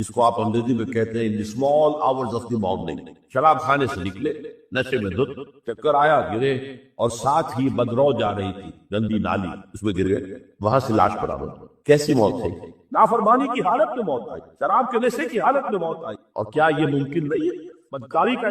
اس کو آپ انگریزی میں کہتے ہیں small hours of the morning. شراب خانے سے نکلے، نشے میں دھت، چکر آیا، گرے، اور ساتھ ہی بدرو جا رہی تھی گندی نالی، اس میں گر گئے، وہاں سے لاش برآمد. کیسی موت تھی؟ نافرمانی کی حالت میں موت آئی، شراب کے نشے کی حالت میں موت آئی. اور کیا یہ ممکن نہیں ہے؟ بدکاری کا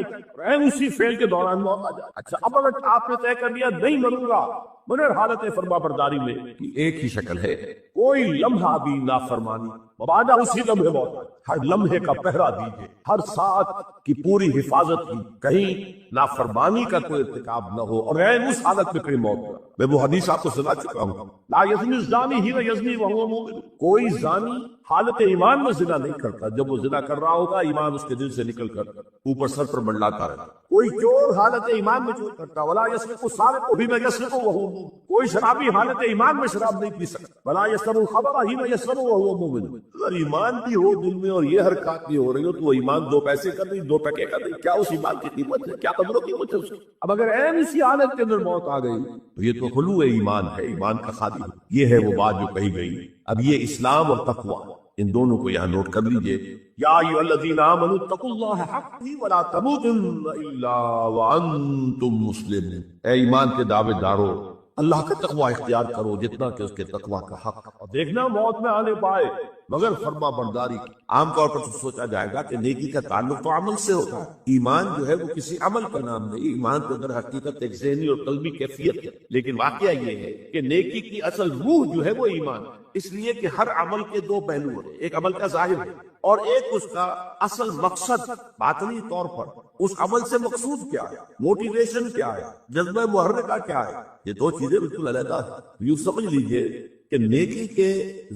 اسی فعل کے دوران موت آ جائے. اچھا، اب اگر آپ نے طے کر لیا نہیں مروں گا، مگر حالت فرما برداری میں ایک ہی شکل ہے، کوئی لمحہ بھی نافرمانی، مبادہ اسی لمحے موت آئے. ہر لمحے کا پہرا دیجیے، ہر ساتھ کی پوری حفاظت کی، کہیں نافرمانی کا کوئی ارتکاب نہ ہو، اور اس حالت میں کہیں موت نہ. میں وہ حدیث آپ کو سنا چکا ہوں، لا یزنی الزانی حین یزنی وہو مؤمن. کوئی زانی حالت ایمان میں زنا نہیں کرتا، جب وہ زنا کر رہا ہوگا ایمان اس کے دل سے نکل کر اوپر سر پر منڈلاتا رہتا. کوئی چور حالت ایمان میں چور کرتا، ولا یسرق السارق حین یسرق وہو مؤمن. کوئی شرابی حالت ایمان میں شراب نہیں پی سکتا، ولا یشرب الخمر حین یشرب وہو مؤمن. اگر ایمان بھی ہو دل میں اور یہ حرکات بھی ہو رہی ہو تو وہ ایمان 2 پیسے کا نہیں، 2 ٹکے کا نہیں. کیا اس ایمان کی قیمت ہے؟ کیا قدر و قیمت ہے اس کی؟ اب اگر ایسی حالت کے اندر موت آ گئی تو یہ تو خلو ایمان ہے، ایمان کا خالی. یہ ہے وہ بات جو کہی گئی. اب یہ اسلام اور تقوی، ان دونوں کو یہاں نوٹ کر لیجئے. یا ایھا الذین آمنوا اتقوا اللہ حق ولا تموتن الا وانتم مسلمون. اے ایمان کے دعوے دارو، اللہ کا تقوی اختیار کرو جتنا کہ اس کے تقوی کا حق. اور دیکھنا موت میں آنے پائے مگر فرما برداری کی. عام طور پر سوچا جائے گا کہ نیکی کا تعلق تو عمل سے ہوتا ہے. ایمان جو ہے وہ کسی عمل کا نام نہیں، ایمان تو در حقیقت ایک ذہنی اور قلبی کیفیت ہے. لیکن واقعہ یہ ہے کہ نیکی کی اصل روح جو ہے وہ ایمان ہے. اس لیے کہ ہر عمل کے 2 پہلو ہیں، ایک عمل کا ظاہر ہے اور ایک اس کا اصل مقصد. باطنی طور پر اس عمل سے مقصود کیا ہے، موٹیویشن کیا ہے، جذبہ محرکہ کیا ہے. یہ 2 چیزیں بالکل علیحدہ ہیں. یوں سمجھ لیجئے کہ نیکی کے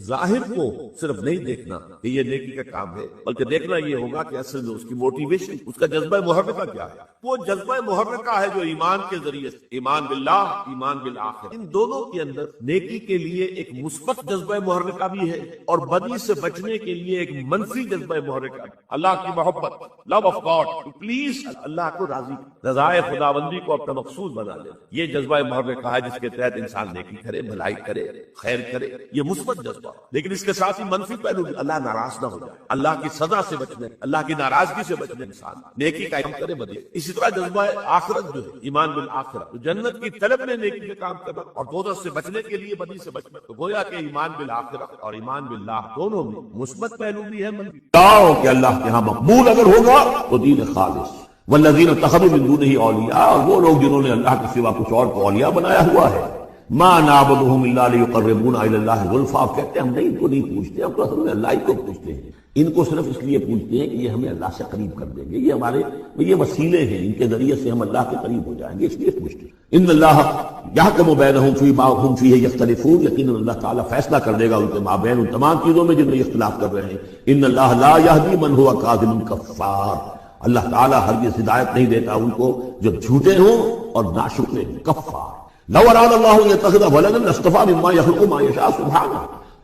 ظاہر کو صرف نہیں دیکھنا کہ یہ نیکی کا کام ہے، بلکہ دیکھنا یہ ہوگا کہ اصل میں اس کی موٹیویشن، اس کا جذبہ محرکہ کیا ہے. وہ جذبہ محرکہ ہے جو ایمان کے ذریعے سے، ایمان باللہ، ایمان بالآخرہ، ان دونوں کے اندر نیکی کے لیے ایک مثبت جذبہ محرکہ بھی ہے اور بدی سے بچنے کے لیے ایک منفی جذبہ محرکہ بھی. اللہ کی محبت، love of God, to please اللہ کو راضی، رضائے خداوندی کو اپنا مقصود بنا لے، یہ جذبہ محرکہ ہے جس کے تحت انسان نیکی کرے، بھلائی کرے، خیر کرے. یہ مثبت جذبہ. لیکن اس کے ساتھ ہی منفی پہلو بھی، اللہ ناراض نہ ہو جائے، اللہ کی سزا سے بچنے، اللہ کی ناراضگی سے بچنے انسان نیکی کا کام کرے، بدی. اسی طرح جذبہ آخرت جو ہے، ایمان بالآخرہ، تو جنت کی طلب میں نیکی کا کام کرنا اور دوزخ سے بچنے کے لیے بدی سے بچنا. تو گویا کہ ایمان بالآخرہ اور ایمان باللہ دونوں میں مثبت پہلو بھی ہے، منفی. کہ اللہ کے ہاں مقبول اگر ہوگا تو دین خالص. والذین اتخذوا من دونہ اولیاء، اور وہ لوگ جنہوں نے اللہ کے سوا کچھ اور کو اولیاء بنایا ہوا ہے. ما نعبدهم الا ليقربونا الى الله زلفى، کہتے ہیں ہم نہیں کو نہیں پوچھتے، ہم تو اصل میں اللہ ہی کو پوچھتے ہیں. ان کو صرف اس لیے پوچھتے ہیں کہ یہ ہمیں اللہ سے قریب کر دیں گے، یہ ہمارے یہ وسیلے ہیں، ان کے ذریعے سے ہم اللہ کے قریب ہو جائیں گے، اس لیے پوچھتے ہیں. ان اللہ یحکم بینہم فیما هم فیہ یختلفون، یقینا اللہ تعالیٰ فیصلہ کر دے گا ان کے مابین ان تمام چیزوں میں جن میں اختلاف کر رہے ہیں. ان اللہ لا یہدی من هو کاذب کفار، اللہ تعالیٰ ہرگز ہدایت نہیں دیتا ان کو جو جھوٹے ہوں اور ناشکرے ہوں، کفار. لو اراد اللہ یتخذ ولدا لاصطفى مما يخلق ما يشاء سبحانہ،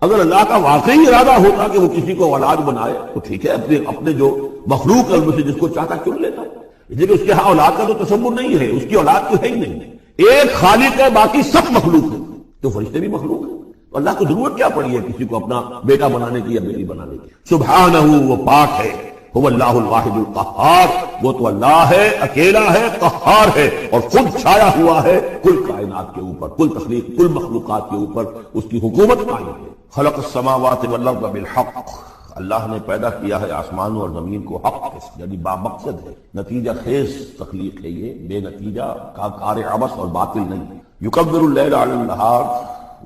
اگر اللہ کا واقعی ارادہ ہوتا کہ وہ کسی کو اولاد بنائے تو ٹھیک ہے، اپنے جو مخلوق ہے ان میں سے جس کو چاہتا چن لیتا، لیکن اس کے ہاں اولاد کا تو تصور نہیں ہے، اس کی اولاد تو ہے ہی نہیں. ایک خالق ہے، باقی سب مخلوق ہے، تو فرشتے بھی مخلوق ہیں. تو اللہ کو ضرورت کیا پڑی ہے کسی کو اپنا بیٹا بنانے کی یا بیٹی بنانے کی. سبحانہ، وہ پاک ہے. هو اللہ الواحد القہار، وہ تو اللہ ہے، اکیلا ہے، قہار ہے، اور خود چھایا ہوا ہے کل کائنات کے اوپر، کل تخلیق، کل مخلوقات کے اوپر اس کی حکومت قائم ہے. خلق السماوات والارض بالحق، اللہ نے پیدا کیا ہے آسمانوں اور زمین کو حق کے، یعنی با مقصد ہے، نتیجہ خیز تخلیق ہے، یہ بے نتیجہ کار عبث اور باطل نہیں. یکبر اللیل علی النہار،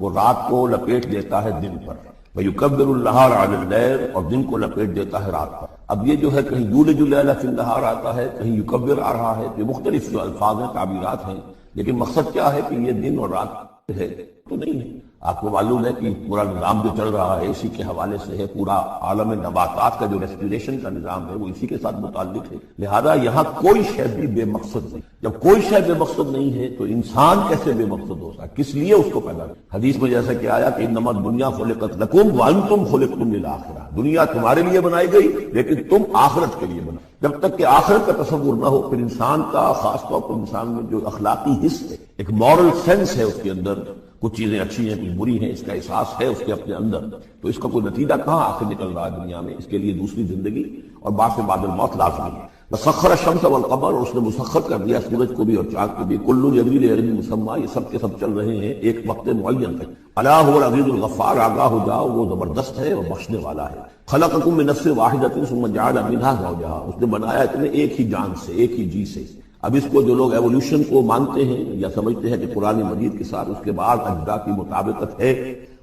وہ رات کو لپیٹ دیتا ہے دن پر. وَيُكَبِّرُ النَّهَارَ عَلَى اللَّيْلِ، اور دن کو لپیٹ دیتا ہے رات پر. اب یہ جو ہے کہیں یولج اللیل فی النہار آتا ہے، کہیں یکبر آ رہا ہے، یہ مختلف جو الفاظ ہیں، تعبیرات ہیں، لیکن مقصد کیا ہے کہ یہ دن اور رات ہے تو نہیں ہے. آپ کو معلوم ہے کہ پورا نظام جو چل رہا ہے اسی کے حوالے سے ہے، پورا عالم نباتات کا جو ریسپیریشن کا نظام ہے وہ اسی کے ساتھ متعلق ہے. لہذا یہاں کوئی شے بھی بے مقصد نہیں. جب کوئی شے بے مقصد نہیں ہے تو انسان کیسے بے مقصد ہو سکتا؟ کس لیے اس کو پیدا کیا؟ حدیث میں جیسا کہ آیا کہ انما الدنیا خلقت لکم وانتم خلقتم للآخرہ، دنیا تمہارے لیے بنائی گئی لیکن تم آخرت کے لیے بنا. جب تک کہ آخرت کا تصور نہ ہو پھر انسان کا، خاص طور پر انسان میں جو اخلاقی حص ہے، ایک مورل سینس ہے اس کے اندر، کچھ چیزیں اچھی ہیں کچھ بری ہیں، اس کا احساس ہے اس کے اپنے اندر، تو اس کا کوئی نتیجہ کہاں آخر نکل رہا ہے دنیا میں؟ اس کے لیے دوسری زندگی اور بعد الموت لازمی ہے۔ وسخر الشمس والقمر، اور اس نے مسخر کر دیا سورج کو بھی اور چاند کو بھی، کل یجری لاجل مسمى، یہ سب کے سب چل رہے ہیں ایک وقت معین تک۔ الا هو العزیز الغفار، آگاہ ہو جاؤ وہ زبردست ہے اور بخشنے والا ہے۔ خلقکم من نفس واحدۃ ثم جعل منها زوجها، اس نے بنایا تمہیں ایک ہی جان سے، ایک ہی جی سے۔ اب اس کو جو لوگ ایولیوشن کو مانتے ہیں یا سمجھتے ہیں کہ قرآن مجید کے ساتھ اس کے بعد اجزاء کی مطابقت ہے،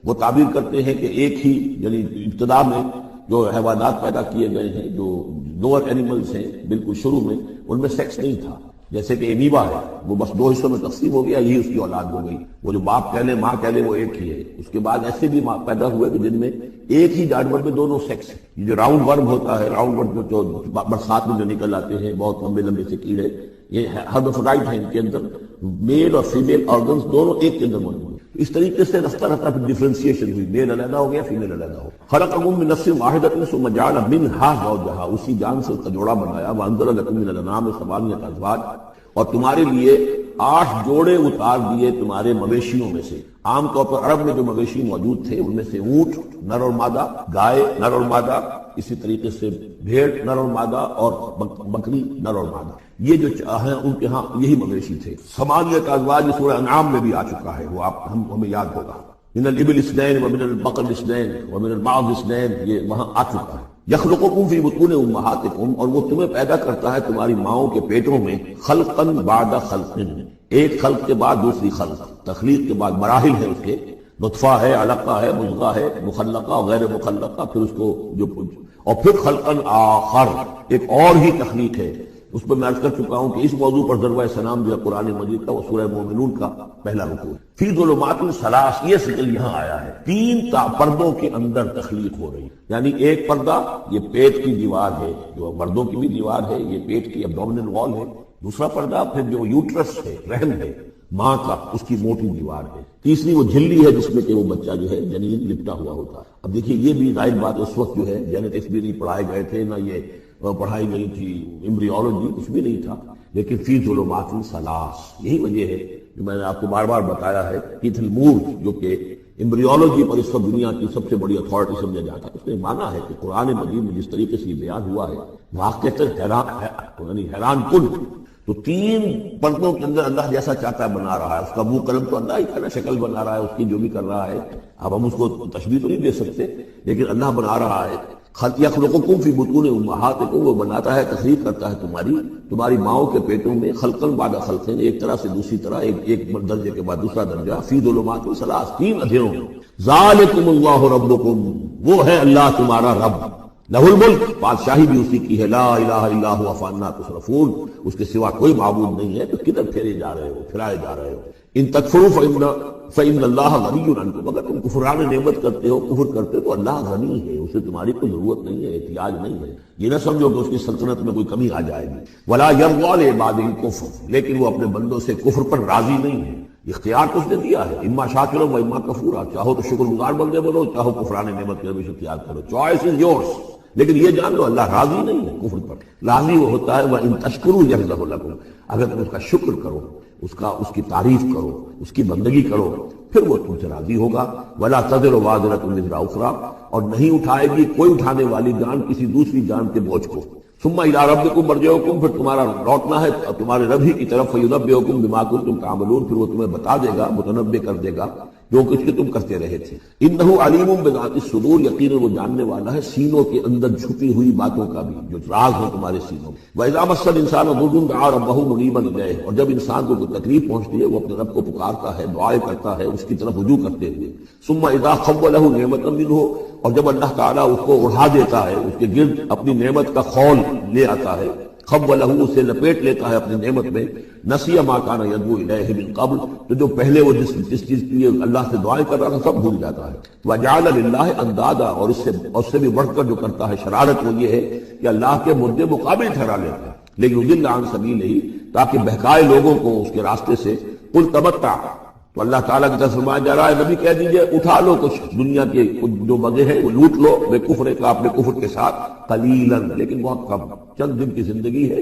وہ تعبیر کرتے ہیں کہ ایک ہی، یعنی ابتدا میں جو حیوانات پیدا کیے گئے ہیں، جو لوور اینیملز ہیں بالکل شروع میں، ان میں سیکس نہیں تھا، جیسے کہ ایمیبا ہے وہ بس 2 حصوں میں تقسیم ہو گیا، یہی اس کی اولاد ہو گئی، وہ جو باپ کہہ لے ماں کہہ لے وہ ایک ہی ہے۔ اس کے بعد ایسے بھی پیدا ہوئے کہ جن میں ایک ہی جانور میں دونوں سیکس ہیں۔ یہ جو راؤنڈ ورم ہوتا ہے، راؤنڈ ورم جو برسات میں جو نکل آتے ہیں بہت لمبے لمبے سے کیڑے، یہ ہرمافرڈائٹ ہیں، ان کے اندر میل اور فیمیل آرگنز دونوں ایک کے اندر موجود ہیں۔ اس طریقے سے رفتہ رفتہ پھر ڈیفرینسیشن ہوئی، میل علیحدہ ہو گیا، فیمیل علیحدہ ہو۔ خلقکم من نفس واحدۃ ثم جعل منها زوجها، اسی جان سے اس کا جوڑا بنایا۔ وانزل لکم من الانعام ثمانیۃ ازواج، اور تمہارے لیے 8 جوڑے اتار دیے تمہارے مویشیوں میں سے۔ عام طور پر عرب میں جو مویشی موجود تھے ان میں سے اونٹ نر اور مادہ، گائے نر اور مادہ، اسی طریقے سے بھیڑ نر اور مادہ، اور بکری نر اور مادہ، یہ جو ہیں ان کے ہاں یہی مویشی تھے۔ ثمانیۃ ازواج سورہ انعام میں بھی آ چکا ہے، وہ ہمیں یاد ہوگا۔ من الابل اثنین ومن البقر اثنین ومن المعز اثنین، یہ وہاں آ چکا ہے۔ یخلقکم فی بطون امہاتکم، اور وہ تمہیں پیدا کرتا ہے تمہاری ماؤں کے پیٹوں میں، خلقا بعد خلق، ایک خلق کے بعد دوسری خلق، تخلیق کے بعد مراحل ہے اس کے، نطفہ ہے، علقہ ہے، مضغہ ہے، مخلقہ غیر مخلقہ، پھر اس کو جو، اور پھر خلقا آخر، ایک اور ہی تخلیق ہے۔ اس پر میں عرض کر چکا ہوں کہ اس موضوع پر ضربہ سلام جو ہے قرآن مجید کا، وہ سورہ مومنون کا پہلا رکوع ہے۔ فی ظلمات ثلاث، یہ ذکر یہاں آیا ہے، 3 پردوں کے اندر تخلیق ہو رہی ہے، یعنی ایک پردہ یہ پیٹ کی دیوار ہے، جو مردوں کی بھی دیوار ہے، یہ پیٹ کی ابڈومینل وال ہے۔ دوسرا پردہ پھر جو یوٹرس ہے، رحم ہے ماں کا، اس کی موٹی دیوار ہے۔ تیسری وہ جھلی ہے جس میں کہ وہ بچہ جو ہے جنین لپٹا ہوا ہوتا ہے۔ اب دیکھیے یہ بھی ظاہر بات، اس وقت جو ہے جینیٹکس بھی نہیں پڑھائے گئے تھے، نہ یہ پڑھائی گئی تھی ایمبریولوجی، کچھ بھی نہیں تھا، لیکن فی ظلمات ثلاث، یہی وجہ ہے جو میں نے آپ کو بار بار بتایا ہے۔ کیتھل مور جو کہ ایمبریولوجی پر اس وقت دنیا کی سب سے بڑی اتھارٹی سمجھا جاتا ہے، اس نے مانا ہے کہ قرآن مجید میں جس طریقے سے یہ بیان ہوا ہے واقعتاً حیران کن۔ تو 3 پردوں کے اندر اللہ جیسا چاہتا ہے بنا رہا ہے، اس کا منہ قلم تو اللہ ہی کھڑا شکل بنا رہا ہے اس کی جو بھی کر رہا ہے، اب ہم اس کو تشبیہ تو نہیں دے سکتے، لیکن اللہ بنا رہا ہے۔ یخلقکم فی بطون امہاتکم، وہ بناتا ہے، تخلیق کرتا ہے تمہاری ماؤں کے پیٹوں میں، خلقا بعد خلق، ایک طرح سے دوسری طرح، ایک درجے کے بعد دوسرا درجہ، فی ظلمات ثلاث، 3 اندھیروں میں۔ ذالکم اللہ ربکم، وہ ہے اللہ تمہارا رب، لہ الملک، بادشاہی بھی اسی کی ہے، لا الہ الا ھو فانا تصرفون، اس کے سوا کوئی معبود نہیں ہے، تو کدھر پھیرے جا رہے ہو، پھرائے جا رہے ہو۔ ان تکفروا فإن اللہ غنی عنکم، اگر تم کفران نعمت کرتے ہو، کفر کرتے ہو، تو اللہ غنی ہے، اسے تمہاری کوئی ضرورت نہیں ہے، احتیاج نہیں ہے، یہ نہ سمجھو کہ اس کی سلطنت میں کوئی کمی آ جائے گی۔ ولا یرضی لعبادہ الکفر، لیکن وہ اپنے بندوں سے کفر پر راضی نہیں ہے، اختیار تو اس نے دیا ہے، اما شاکرا و اما کفورا، چاہو تو شکر گزار بندے بنو، چاہو کفران نعمت کے روش اختیار کرو، چوائس از یورس، لیکن یہ جان لو اللہ راضی نہیں ہے کفر پر، راضی وہ ہوتا ہے وَإِن تَشْكُرُوا يَرْضَهُ لَكُمْ، اگر تم اس کا شکر کرو، اس کی تعریف کرو، اس کی بندگی کرو، پھر وہ تم سے راضی ہوگا۔ وَلَا تَزِرُ وَازِرَةٌ وِزْرَ أُخْرَىٰ، اور نہیں اٹھائے گی کوئی اٹھانے والی جان کسی دوسری جان کے بوجھ کو۔ ثُمَّ إِلَىٰ رَبِّكُمْ مَرْجِعُكُمْ، پھر تمہارا لوٹنا ہے تمہارے رب ہی کی طرف، فَيُنَبِّئُكُم بِمَا كُنتُمْ تَعْمَلُونَ، پھر وہ تمہیں بتا دے گا، متنبع کر دے گا جو کچھ کہ تم کرتے رہے تھے۔ انہ علیم بذات الصدور، یقیناً وہ جاننے والا ہے سینوں کے اندر چھپی ہوئی باتوں کا بھی، جو راز ہے تمہارے سینوں میں۔ وَإِذَا مَسَّ الْإِنسَانَ ضُرٌّ دَعَا رَبَّهُ مُنِيبًا إِلَيْهِ، اور جب انسان کو کوئی تکلیف پہنچتی ہے وہ اپنے رب کو پکارتا ہے، دعائیں کرتا ہے اس کی طرف رجوع کرتے ہوئے۔ ثُمَّ إِذَا خَوَّلَهُ نِعْمَةً مِّنْهُ، اور جب اللہ تعالیٰ اس کو اڑا دیتا ہے، اس کے گرد اپنی نعمت کا خول لے آتا ہے، خولہ، اسے لپیٹ لیتا ہے اپنی نعمت میں، نسی ما کان یدعو الیہ من قبل، تو جو پہلے وہ جس چیز کے لیے اللہ سے دعائیں کر رہا تھا سب بھول جاتا ہے۔ وجعل للہ اندادا، اور اس سے بھی بڑھ کر جو کرتا ہے شرارت وہ یہ ہے کہ اللہ کے مدے مقابل ٹھہرا لیتا ہے، لیکن یضل عن سبیلہ، تاکہ بہکائے لوگوں کو اس کے راستے سے۔ قل تمتع، تو اللہ تعالیٰ کی طرف فرمایا جا رہا ہے نبی کہہ دیجئے اٹھا لو کچھ دنیا کے جو مزے ہیں وہ لوٹ لو بے کفر کا اپنے کفر کے ساتھ، قلیلاً لیکن بہت کم، چند دن کی زندگی ہے،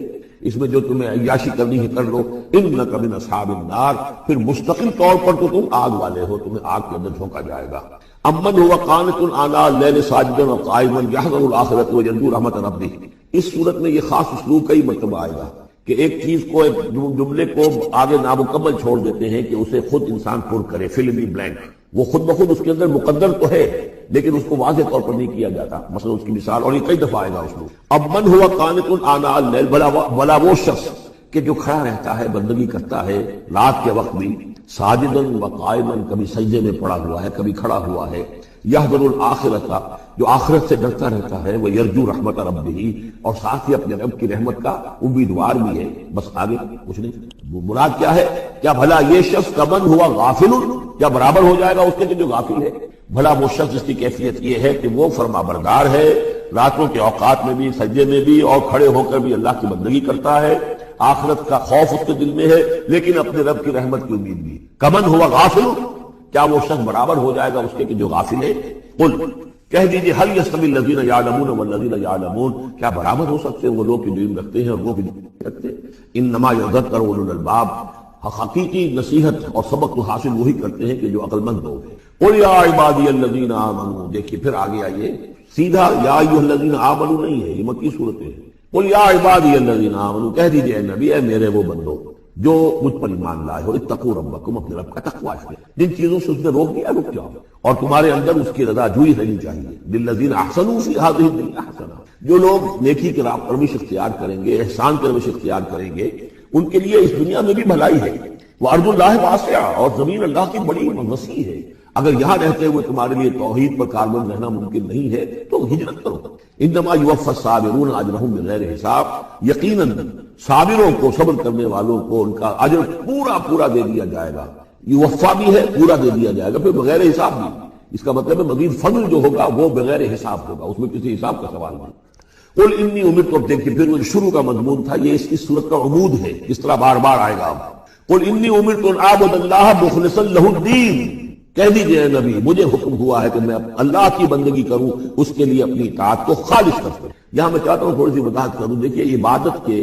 اس میں جو تمہیں عیاشی کرنی ہے کر لو، انک من اصحاب النار، پھر مستقل طور پر تو تم آگ والے ہو، تمہیں آگ کے اندر جھونکا جائے گا۔ امن هو قانت آناء اللیل ساجدا وقائما یحذر الآخرۃ ویرجو رحمۃ ربہ، اس صورت میں یہ خاص اسلوب کئی مرتبہ آئے گا کہ ایک چیز کو، ایک جملے کو آگے نامکمل چھوڑ دیتے ہیں کہ اسے خود انسان پر کرے، فل ان دی بلینک، وہ خود بخود اس کے اندر مقدر تو ہے لیکن اس کو واضح طور پر نہیں کیا جاتا، مثلا اس کی مثال، اور یہ کئی دفعہ آئے گا اس کو۔ اب من ہوا قانت آناء اللیل، بلا وہ شخص کہ جو کھڑا رہتا ہے، بندگی کرتا ہے رات کے وقت بھی، ساجدن و قائما، کبھی سجدے میں پڑا ہوا ہے کبھی کھڑا ہوا ہے، یحذر الآخرۃ، جو آخرت سے ڈرتا رہتا ہے، وہ یرجو رحمت ربہ، اور ساتھ ہی اپنے رب کی رحمت کا امیدوار بھی ہے۔ بس آگے کچھ نہیں، مراد کیا ہے؟ کیا بھلا یہ شخص کمن ہوا غافل، کیا برابر ہو جائے گا اس کے کہ جو غافل ہے؟ بھلا وہ شخص جس کی کیفیت یہ ہے کہ وہ فرما بردار ہے، راتوں کے اوقات میں بھی، سجدے میں بھی، اور کھڑے ہو کر بھی اللہ کی بندگی کرتا ہے، آخرت کا خوف اس کے دل میں ہے لیکن اپنے رب کی رحمت کی امید بھی۔ کمن ہوا غافل، کیا وہ شخص برابر ہو جائے گا اس کے کہ جو غافل ہے؟ قل، کہہ دیجئے هل يستوي الذين يعلمون والذين يعلمون، کیا برابر ہو سکتے ہیں وہ لوگ جو علم رکھتے ہیں اور وہ جو نہیں رکھتے؟ انما يذكر اولو الالباب، حقیقی نصیحت اور سبق تو حاصل وہی کرتے ہیں کہ جو عقل مند لوگ ہیں۔ قل یا عبادی الذین آمنوا، دیکھیے پھر آگے آئیے، سیدھا یا ایھا الذین آمنوا نہیں ہے، یہ مکی صورت ہے۔ قل یا عبادی الذین آمنوا، کہہ دیجئے اے نبی، اے میرے وہ بندو جو مجھ پر ایمان لائے ہو، اتقوا ربکم، اپنے رب کا تقوی ہے، جن چیزوں سے اس نے روک دیا رک جاؤ، اور تمہارے اندر اس کی رضا جوئی رہنی چاہیے۔ للذین احسنوا فی ہذہ الدنیا حسنہ، جو لوگ نیکی کی راہ روش اختیار کریں گے، احسان کی روش اختیار کریں گے، ان کے لیے اس دنیا میں بھی بھلائی ہے۔ وارض اللہ واسعہ، اور زمین اللہ کی بڑی وسیع ہے۔ اگر یہاں رہتے ہوئے تمہارے لیے توحید پر کاربند رہنا ممکن نہیں ہے تو ہجرت کرو۔ انما یوفی الصابرون اجرهم بغیر حساب، یقیناً صابروں کو، صبر کرنے والوں کو ان کا اجر پورا پورا دے دیا جائے گا۔ یوفا بھی ہے، پورا دے دیا جائے گا، پھر بغیر حساب بھی، اس کا مطلب ہے مزید فضل جو ہوگا وہ بغیر حساب ہوگا، اس میں کسی حساب کا سوال نہیں۔ قل انی امرت، تو دیکھیے پھر وہ شروع کا مضمون تھا، یہ اس صورت کا عمود ہے، اس طرح بار بار آئے گا۔ قل انی امرت ان اعبد اللہ مخلصا لہ الدین، کہہ دیجئے اے نبی مجھے حکم ہوا ہے کہ میں اللہ کی بندگی کروں، اس کے لیے اپنی اطاعت کو خالص کر دوں۔ یہاں میں چاہتا ہوں تھوڑی سی وضاحت کروں۔ دیکھیے عبادت کے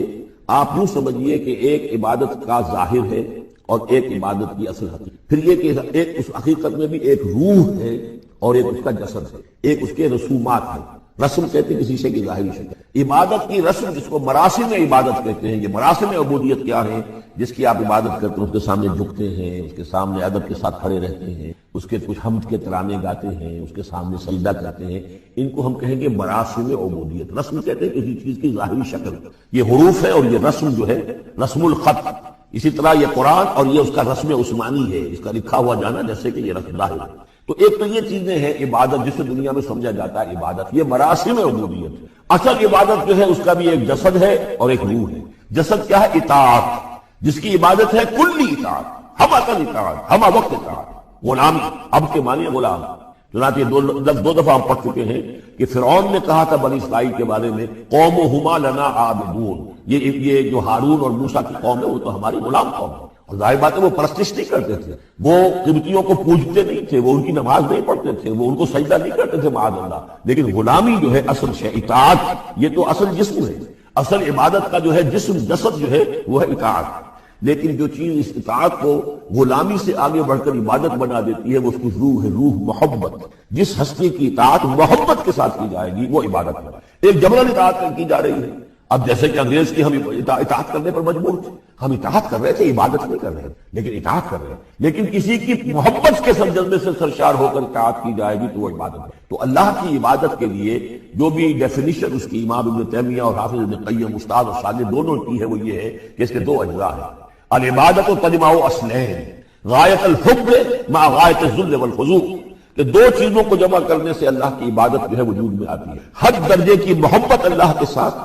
آپ یوں سمجھیے کہ ایک عبادت کا ظاہر ہے اور ایک عبادت کی اصل حقیقت، پھر یہ کہ ایک اس حقیقت میں بھی ایک روح ہے اور ایک اس کا جسد ہے، ایک اس کے رسومات ہیں۔ رسم کہتے ہیں کسی شے کی ظاہری شکل، عبادت کی رسم جس کو مراسم عبادت کہتے ہیں۔ یہ مراسم عبودیت کیا ہے؟ جس کی آپ عبادت کرتے ہیں، اس کے سامنے جھکتے ہیں، اس کے سامنے ادب کے ساتھ کھڑے رہتے ہیں، اس کے کچھ حمد کے ترانے گاتے ہیں، اس کے سامنے سجدہ کرتے ہیں، ان کو ہم کہیں گے مراسم عبودیت۔ رسم کہتے ہیں کسی چیز کی ظاہری شکل، یہ حروف ہے اور یہ رسم جو ہے رسم الخط۔ اسی طرح یہ قرآن اور یہ اس کا رسم عثمانی ہے، اس کا لکھا ہوا جانا جیسے کہ یہ رسم ظاہر ہے۔ تو ایک تو یہ چیزیں ہیں عبادت جسے دنیا میں سمجھا جاتا ہے عبادت، یہ مراسم عبودیت۔ اصل عبادت جو ہے اس کا بھی ایک جسد ہے اور ایک روح ہے۔ جسد کیا ہے؟ اطاعت، جس کی عبادت ہے کلی اطاعت، ہم عقل اطاعت، ہم وقت اطاعت۔ غلامی، اب کے معنی غلام، چنانچہ دو دفعہ ہم پڑھ چکے ہیں کہ فرعون نے کہا تھا بنی اسرائیل کے بارے میں قومہما لنا عابدون، یہ جو ہارون اور موسیٰ کی قوم ہے وہ تو ہماری غلام قوم ہے۔ اور ظاہر بات ہے وہ پرستش نہیں کرتے تھے، وہ قبطیوں کو پوجتے نہیں تھے، وہ ان کی نماز نہیں پڑھتے تھے، وہ ان کو سجدہ نہیں کرتے تھے معاذ اللہ، لیکن غلامی جو ہے اصل شے، اطاعت، یہ تو اصل جسم ہے۔ اصل عبادت کا جو ہے جسم، جسد جو ہے وہ ہے اطاعت۔ لیکن جو چیز اس اطاعت کو غلامی سے آگے بڑھ کر عبادت بنا دیتی ہے وہ اس کی روح ہے، روح محبت۔ جس ہستی کی اطاعت محبت کے ساتھ کی جائے گی وہ عبادت ہے، ایک جبرن اطاعت کی جا رہی ہے۔ اب جیسے کہ انگریز کی ہم اطاعت کرنے پر مجبور تھے، ہم اطاعت کر رہے تھے، عبادت نہیں کر رہے لیکن اطاعت کر رہے ہیں، لیکن کسی کی محبت کے جذبے سے سرشار ہو کر اطاعت کی جائے گی تو وہ عبادت ہے۔ تو اللہ کی عبادت کے لیے جو بھی ڈیفینیشن اس کی امام ابن تیمیہ اور حافظ ابن قیم استاد اور شاگرد دونوں کی ہے وہ یہ ہے کہ اس کے دو اجزاء ہیں۔ العبادت تجمع اصلین، غایت الحب مع غایت الذل والخضوع، کہ دو چیزوں کو جمع کرنے سے اللہ کی عبادت جو ہے وجود میں آتی ہے، حد درجے کی محبت اللہ کے ساتھ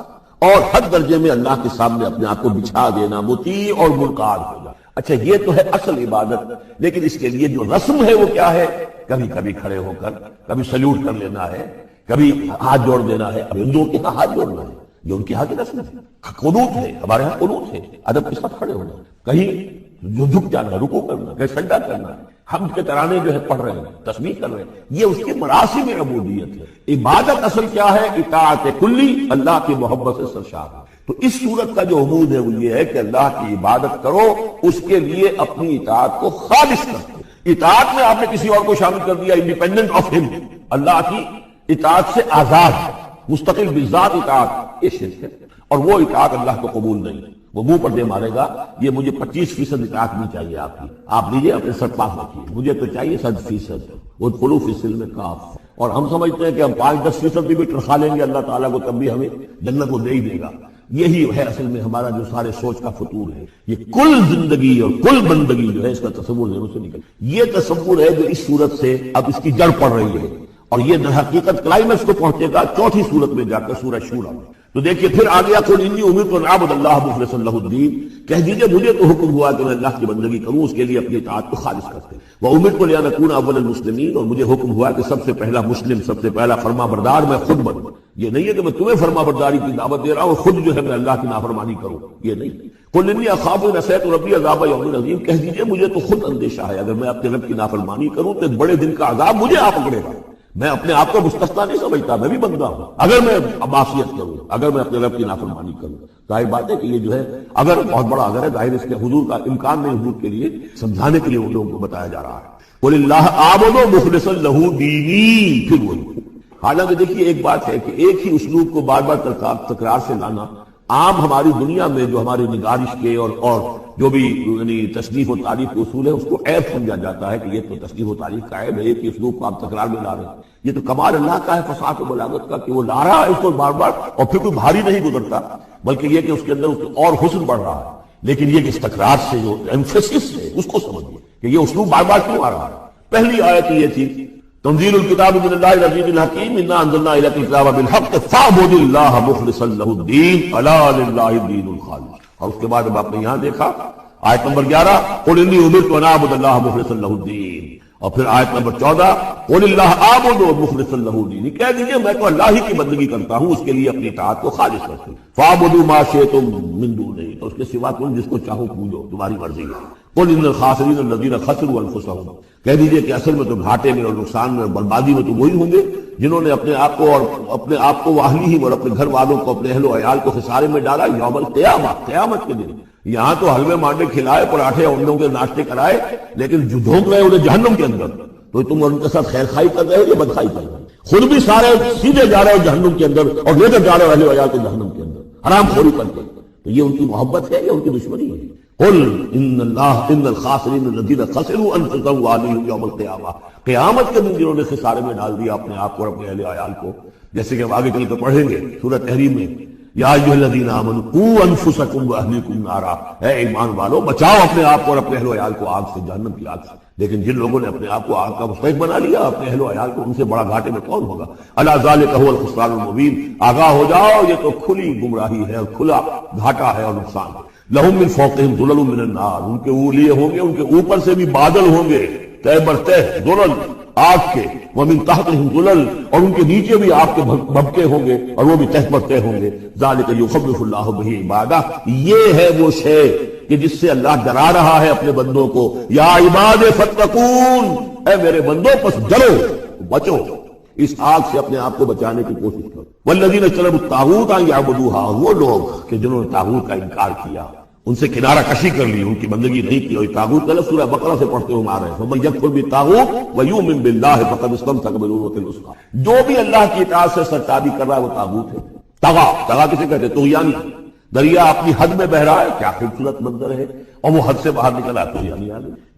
اور حد درجے میں اللہ کے سامنے اپنے آپ کو بچھا دینا، مطیع اور منقاد ہوگا۔ اچھا یہ تو ہے اصل عبادت، لیکن اس کے لیے جو رسم ہے وہ کیا ہے؟ کبھی کبھی کھڑے ہو کر کبھی سلیوٹ کر لینا ہے، کبھی ہاتھ جوڑ دینا ہے۔ اب ہندوؤں کے ہاں ہاتھ جوڑنا ہے، یہ ان کی ہاں کی رسم ہے۔ قنوت ہے، ہمارے ہاں قنوت ہے، ادب کے ساتھ کھڑے ہونا۔ کہیں جو جھک جانا ہے، رکوع کرنا ہے، سجدہ کرنا ہے، حمد کے ترانے جو ہے پڑھ رہے ہیں، تسبیح کر رہے ہیں، یہ اس کے مراسم عبودیت ہے۔ عبادت اصل کیا ہے؟ اطاعت کلی، اللہ کی محبت سے سرشار ہے۔ تو اس صورت کا جو عمود ہے وہ یہ ہے کہ اللہ کی عبادت کرو، اس کے لیے اپنی اطاعت کو خالص کرو۔ اطاعت میں آپ نے کسی اور کو شامل کر دیا، انڈیپینڈنٹ آف ہم، اللہ کی اطاعت سے آزاد، مستقل بذات اطاعت، یہ شرک ہے، اور وہ اطاعت اللہ کو قبول نہیں۔ وہ منہ پر دے مارے گا، یہ مجھے 25% اطاعت نہیں چاہیے آپ کی، آپ لیجیے اپنے سر پاس رکھیے، مجھے تو چاہیے 100%۔ وادخلوا فی السلم کافہ، اور ہم سمجھتے ہیں کہ ہم 5-10% بھی ٹرخا لیں گے اللہ تعالیٰ کو، تب بھی ہمیں جنت کو دے ہی دے گا۔ یہی ہے اصل میں ہمارا جو سارے سوچ کا فطور ہے۔ یہ کل زندگی اور کل بندگی جو ہے اس کا تصور ذہنوں سے نکل، یہ تصور ہے جو اس صورت سے اب اس کی جڑ پڑ رہی ہے، اور یہ در حقیقت کلائمیکس کو پہنچے گا چوتھی صورت میں جا کر سورہ شورى میں۔ تو دیکھیے پھر آ گیا قل انی امرت ان اعبد اللہ مخلصا لہ الدین، کہہ دیجئے مجھے تو حکم ہوا کہ میں اللہ کی بندگی کروں، اس کے لیے اپنی اطاعت کو خالص کرتے، وامرت لان اکون اول المسلمین، اور مجھے حکم ہوا کہ سب سے پہلا مسلم، سب سے پہلا فرما بردار میں خود بنوں۔ یہ نہیں ہے کہ میں تمہیں فرما برداری کی دعوت دے رہا ہوں، خود جو ہے میں اللہ کی نافرمانی کروں، یہ نہیں۔ قل انی اخاف ان عصیت ربی عذاب یوم عظیم، کہہ دیجئے مجھے تو خود اندیشہ ہے اگر میں اپنے رب کی نافرمانی کروں تو ایک بڑے دن کا عذاب مجھے آ پکڑے گا۔ میں اپنے آپ کو مستثنا نہیں سمجھتا، میں بھی بندہ ہوں، اگر میں معصیت کروں، اگر میں اپنے رب کی نافرمانی کروں، ظاہر بات ہے کہ یہ جو ہے اگر بہت بڑا اگر ہے، ظاہر اس کے حضور کا امکان نہیں، حضور کے لیے سمجھانے کے لیے ان لوگوں کو بتایا جا رہا ہے۔ قل اللہ اعبد مخلصا لہ دینی، پھر وہی۔ حالانکہ دیکھیے ایک بات ہے کہ ایک ہی اسلوب کو بار بار تکرار سے لانا عام ہماری دنیا میں جو ہماری نگارش کے اور جو بھی یعنی تصنیف و تعریف کے اصول ہے اس کو عیب سمجھا جاتا ہے کہ یہ تو تصنیف و تعریف کا عیب ہے، ایک ہی اسلوب کو آپ تکرار میں لا رہے ہیں۔ یہ تو کمال اللہ کا ہے، فصاحت و بلاغت کا، کہ وہ لا رہا ہے اس کو بار بار، اور پھر کوئی بھاری نہیں گزرتا، بلکہ یہ کہ اس کے اندر اس اور حسن بڑھ رہا ہے۔ لیکن یہ کہ اس تکرار سے جو ایمفیسس ہے اس کو سمجھیے کہ یہ اسلوب بار بار کیوں آ رہا ہے۔ پہلی آیت یہ تھی تنزیل الکتاب من اللہ العزیز الحکیم انا انزلنا الیک الکتاب بالحق فاعبد اللہ مخلصا لہ الدین الا للہ الدین الخالص۔ اور اس کے بعد اب آپ نے یہاں دیکھا آیت نمبر 11 قل انی امرت ان اعبد اللہ مخلصا لہ الدین، اور پھر آیت نمبر 14 قل اللہ اعبد مخلصا لہ الدین، کہہ دیجیے میں تو اللہ ہی کی بندگی کرتا ہوں، اس کے لیے اپنی اطاعت کو خالص کرتے ہیں۔ فاعبدوا ما شئتم من دونہ، تو اس کے سوا تم جس کو چاہو پوجو، تمہاری مرضی ہے۔ قل ان الخاسرین الذین خسروا انفسهم، کہہ دیجیے کہ اصل میں تو گھاٹے میں اور نقصان میں اور بربادی میں تو وہی ہوں گے جنہوں نے اپنے آپ کو واہلیہم اور اپنے گھر والوں کو، اپنے اہل و عیال کو خسارے میں ڈالا یوم القیامہ، قیامت کے دن۔ یہاں تو حلوے مانڈے کھلائے، پراٹھے انڈوں کے ناشتے کرائے، لیکن جو دھونک رہے انہیں جہنم کے اندر، تو تم ان کے ساتھ خیر خائی کر رہے ہو یا بدخائی کر رہے ہو؟ خود بھی سارے سیدھے جا رہے ہو جہنم کے اندر، اور لے کر جا رہے ہو اہل و عیال کو جہنم کے اندر حرام خوری کر کے۔ تو یہ ان کی محبت ہے یا ان کی دشمنی ہے؟ قل ان الخاسرین الذین خسروا انفسهم واهلیہم یوم القیامہ، قیامت کے دن جنہوں نے خسارے میں ڈال دیا اپنے آپ کو اور اپنے اہل و عیال کو، جیسے کہ ہم آگے چل کر پڑھیں گے سورہ تحریم میں، یا ایھا الذین آمنوا قوا انفسکم واہلیکم نارا، اے ایمان والو بچاؤ اپنے آپ کو اور اپنے اہل و عیال کو آگ سے، جہنم کی آگ سے۔ لیکن جن لوگوں نے اپنے آپ کو آگ کا مستحق بنا لیا، اپنے اہل و عیال کو، ان سے بڑا گھاٹے میں کون ہوگا؟ الا ذالک هو الخسران المبین، آگاہ ہو جاؤ یہ تو کھلی گمراہی ہے اور کھلا گھاٹا ہے اور نقصان ہے۔ لہم من فوقہم ظلل من النار، ان کے اولیے ہوں گے، ان کے اوپر سے بھی بادل ہوں گے، تہ برتہ ظلل آگ کے، ومن تحتہم ظلل، اور ان کے نیچے بھی آگ کے بھبکے ہوں گے اور وہ بھی تہ برتہ ہوں گے۔ ذالک یخوف اللہ بہ عبادہ، یہ ہے وہ شے کہ جس سے اللہ ڈرا رہا ہے اپنے بندوں کو۔ یا عباد فتقون، اے میرے بندوں پس ڈرو، بچو، اس آگ سے اپنے آپ کو بچانے کی کوشش کرو۔ والذین اجتنبوا الطاغوت ان یعبدوها، وہ لوگ کہ جنہوں نے طاغوت کا انکار کیا، ان سے کنارہ کشی کر لی، ان کی بندگی نہیں کی، اور طاغوت کا سورہ بقرہ سے پڑھتے ہوئے آ رہے ہیں فمن یکفر بالطاغوت ویؤمن باللہ فقد استمسک بالعروۃ الوثقی، جو بھی اللہ کی اطاعت سے سرتابی کر رہا ہے وہ طاغوت ہے۔ طغا کسے کہتے ہیں؟ طغیانی۔ دریا اپنی حد میں بہ رہا ہے، کیا خوبصورت منظر ہے، اور وہ حد سے باہر نکل آتا ہے، یعنی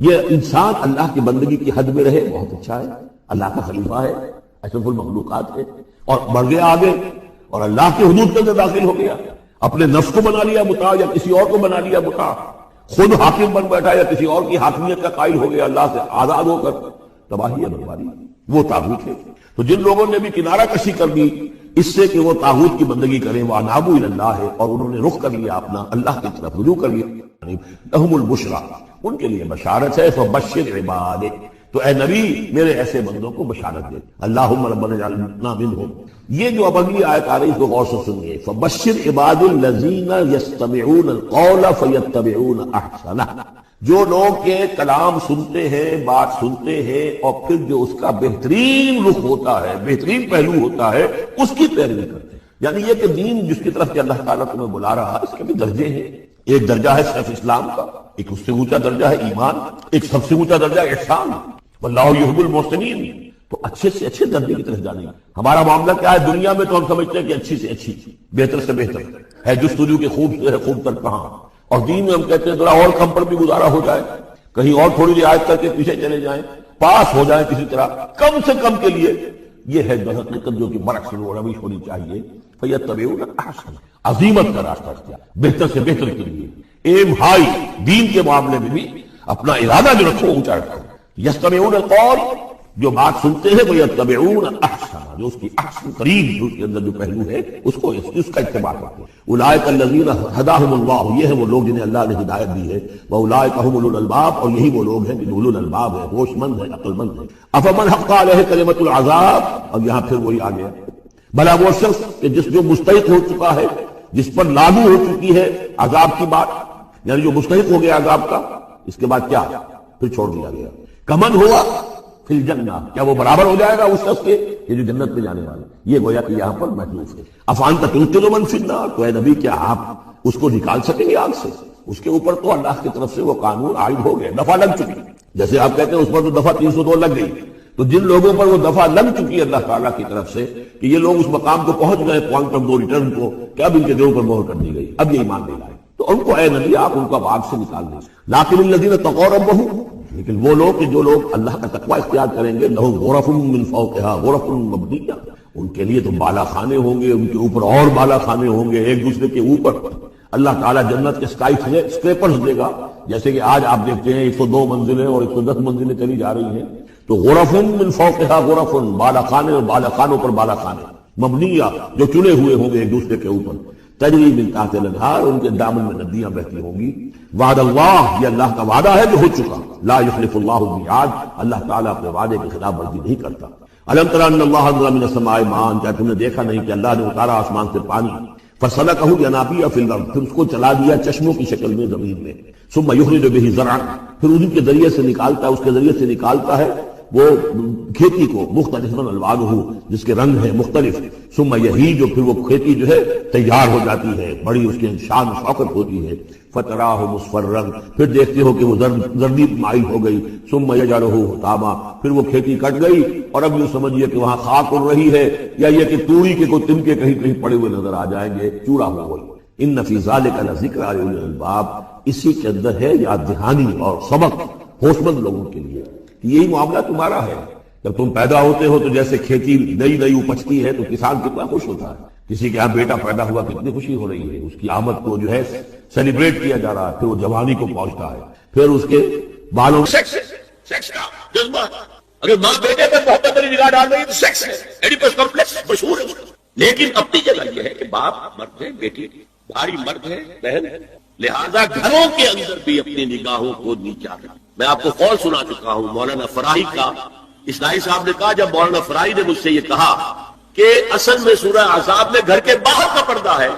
یہ انسان اللہ کی بندگی کی حد میں رہے، بہت اچھا ہے، اللہ کا خلیفہ ہے، اشرف المخلوقات ہے، اور بڑھ گیا آگے اور اللہ کی حدود کے اندر داخل ہو گیا، اپنے نفس کو بنا لیا مطاع یا کسی اور کو بنا لیا مطاع، خود حاکم بن بیٹھا یا کسی اور کی حاکمیت کا قائل ہو گیا اللہ سے آزاد ہو کر، تباہی ہے، بربادی، وہ طاغوت ہے۔ تو جن لوگوں نے بھی کنارہ کشی کر دی اس سے کہ وہ طاغوت کی بندگی کریں، وہ انابوا الی اللہ ہے، اور انہوں نے رخ کر لیا اپنا اللہ کی طرف، رجوع کر لیا، لہم البشریٰ، ان کے لیے بشارت ہے، فبشر عباد، تو اے نبی میرے ایسے بندوں کو بشارت دے. اللہم ربنا اجعلنا منہم. یہ جو اب اگلی آیت آ رہی اس کو غور سے سنیے. فبشر عباد الذین یستمعون القول فیتبعون احسنہ. جو لوگ کے کلام سنتے ہیں، بات سنتے ہیں، اور پھر جو اس کا بہترین رخ ہوتا ہے، بہترین پہلو ہوتا ہے، اس کی پیروی کرتے ہیں. یعنی یہ کہ دین جس کی طرف کہ اللہ تعالیٰ تمہیں بلا رہا ہے اس کے بھی درجے ہیں. ایک درجہ ہے صرف اسلام کا، ایک اس سے اونچا درجہ ہے ایمان، ایک سب سے اونچا درجہ ہے احسان. واللہ یحب المحسنین. تو اچھے سے اچھے درجے کی طرف جانے. ہمارا معاملہ کیا ہے دنیا میں؟ تو ہم سمجھتے ہیں کہ اچھی سے اچھی، بہتر سے بہتر ہے، جستجو کے خوب سے ہے خوب تر کہاں. اور دین میں ہم کہتے ہیں ذرا اور کم پر بھی گزارا ہو جائے، کہیں اور تھوڑی رعایت کر کے پیچھے چلے جائیں، پاس ہو جائیں کسی طرح کم سے کم کے لیے. یہ ہے حقیقت جو کہ برعکس روش ہونی چاہیے. فیتبعون احسن، عظیمت کا راستہ اختیار، بہتر سے بہتر کے لیے. ایم ہائی دین کے معاملے میں بھی اپنا ارادہ جو رکھو اونچا رکھو. یستمعون القول، جو بات سنتے ہیں وہ یتبعون احسن، جو اس کی احسن قریب جو اس کے اندر جو پہلو ہے اس کا اتباع کرتے ہیں. اولئک الذین ہداہم اللہ، یہ ہیں وہ لوگ جنہیں اللہ نے ہدایت دی ہے. واولئک ہم اولو الالباب، اور یہی وہ لوگ ہیں جو اولو الالباب ہیں، ہوش مند ہیں، عقل مند ہیں. افمن حق علیہ کلمۃ العذاب، اور یہاں پھر وہی آ گیا. بھلا وہ شخص کہ جس جو مستحق ہو چکا ہے، جس پر لاگو ہو چکی ہے عذاب کی بات، یعنی جو مستحق ہو گیا عذاب کا، اس کے بعد کیا پھر چھوڑ دیا گیا. کمن ہوا فی الجنہ، کیا وہ برابر ہو جائے گا اس شخص کے یہ جو جنت میں جانے والا؟ یہ گویا کہ یہاں پر محذوف ہے. افانت تنقذ من فی النار، تو اے نبی کیا آپ اس کو نکال سکیں گے آگ سے؟ اس کے اوپر تو اللہ کی طرف سے وہ قانون عائد ہو گئے، دفعہ لگ چکی. جیسے آپ کہتے ہیں اس پر تو دفعہ 302 لگ گئی، تو جن لوگوں پر وہ دفعہ لگ چکی ہے اللہ تعالیٰ کی طرف سے کہ یہ لوگ اس مقام کو پہنچ گئے پوائنٹ آف نو ریٹرن کو، کیا اب ان کے دلوں پر مہر کر دی گئی، اب یہ ایمان نہیں لائے، تو ان کو اے نبی آپ ان کو آگ سے نکال دیں. لیکن الذین تقوا ربہم، لیکن وہ لوگ کہ جو لوگ اللہ کا تقوی اختیار کریں گے، لہم غرف من فوقہا غرف مبنیہ، ان کے لیے تو بالا خانے ہوں گے، ان کے اوپر اور بالا خانے ہوں گے ایک دوسرے کے اوپر. اللہ تعالیٰ جنت کے اسکریپرز دے گا، جیسے کہ آج آپ دیکھتے ہیں 102 منزلیں اور 110 منزلیں چلی جا رہی ہیں. تو غرف من فوقہا غرف، بالا خانے اور بالا خانوں پر بالا خانے، مبنیہ جو چنے ہوئے ہوں گے ایک دوسرے کے اوپر. تجری من تحت الانہار، ان کے دامن میں ندیاں بہتی ہوں گی. وعد اللہ، یہ اللہ کا وعدہ ہے جو ہو چکا. لا یخلف اللہ المیعاد، اللہ تعالیٰ اپنے وعدے کی خلاف ورزی نہیں کرتا. الم تر ان اللہ انزل من السماء ماء، کیا تم نے دیکھا نہیں کہ اللہ نے اتارا آسمان سے پانی. فسلکہ جنابیع فی الارض، پھر اس کو چلا دیا چشموں کی شکل میں زمین میں. ثم یخرج بہ زرعا، پھر ان کے ذریعے سے نکالتا ہے، اس کے ذریعے سے نکالتا ہے وہ کھیتی کو. مختلف الوانہ، جس کے رنگ ہیں مختلف. ثم یہیج، جو پھر وہ کھیتی جو ہے تیار ہو جاتی ہے، بڑی اس کی شان و شوکت ہوتی ہے. فتراہ مصفرا، پھر دیکھتے ہو کہ وہ زردی مائل ہو گئی. ثم یجعلہ حطاما، پھر وہ کھیتی کٹ گئی اور اب یوں سمجھیے کہ وہاں خاک اڑ رہی ہے، یا یہ کہ توڑی کے کوئی تنکے کہیں کہیں پڑے ہوئے نظر آ جائیں گے، چوڑا ہوا ہوئی. ان فی ذلک لذکر لأولی الالباب، اسی کے اندر ہے یاد دہانی اور سبق ہوش مند لوگوں کے لیے. یہی معاملہ تمہارا ہے. جب تم پیدا ہوتے ہو تو جیسے کھیتی نئی نئی اپجتی ہے تو کسان کتنا خوش ہوتا ہے. کسی کے یہاں بیٹا پیدا ہوا کتنی خوشی ہو رہی ہے، اس کی آمد کو جو ہے سیلیبریٹ کیا جا رہا ہے. پھر وہ جوانی کو پہنچتا ہے، پھر اس کے بالوں سیکس کا جذبہ. اگر ماں بیٹے پر بہت بڑی نگاہ ڈال رہی ہے تو سیکس ہے، ایڈیپس کمپلیکس مشہور ہے. لیکن اپنی جگہ یہ ہے کہ باپ مرد ہے، بیٹی بھاری مرد ہے، بہن ہے، لہذا گھروں کے اندر بھی اپنی نگاہوں کو نیچا رکھیں. میں آپ کو قول سنا چکا ہوں مولانا فراہی کا. اسلائی صاحب نے کہا، جب مولانا فراہی نے مجھ سے یہ کہا کہ اصل میں سورہ احزاب میں گھر کے باہر کا پردہ ہے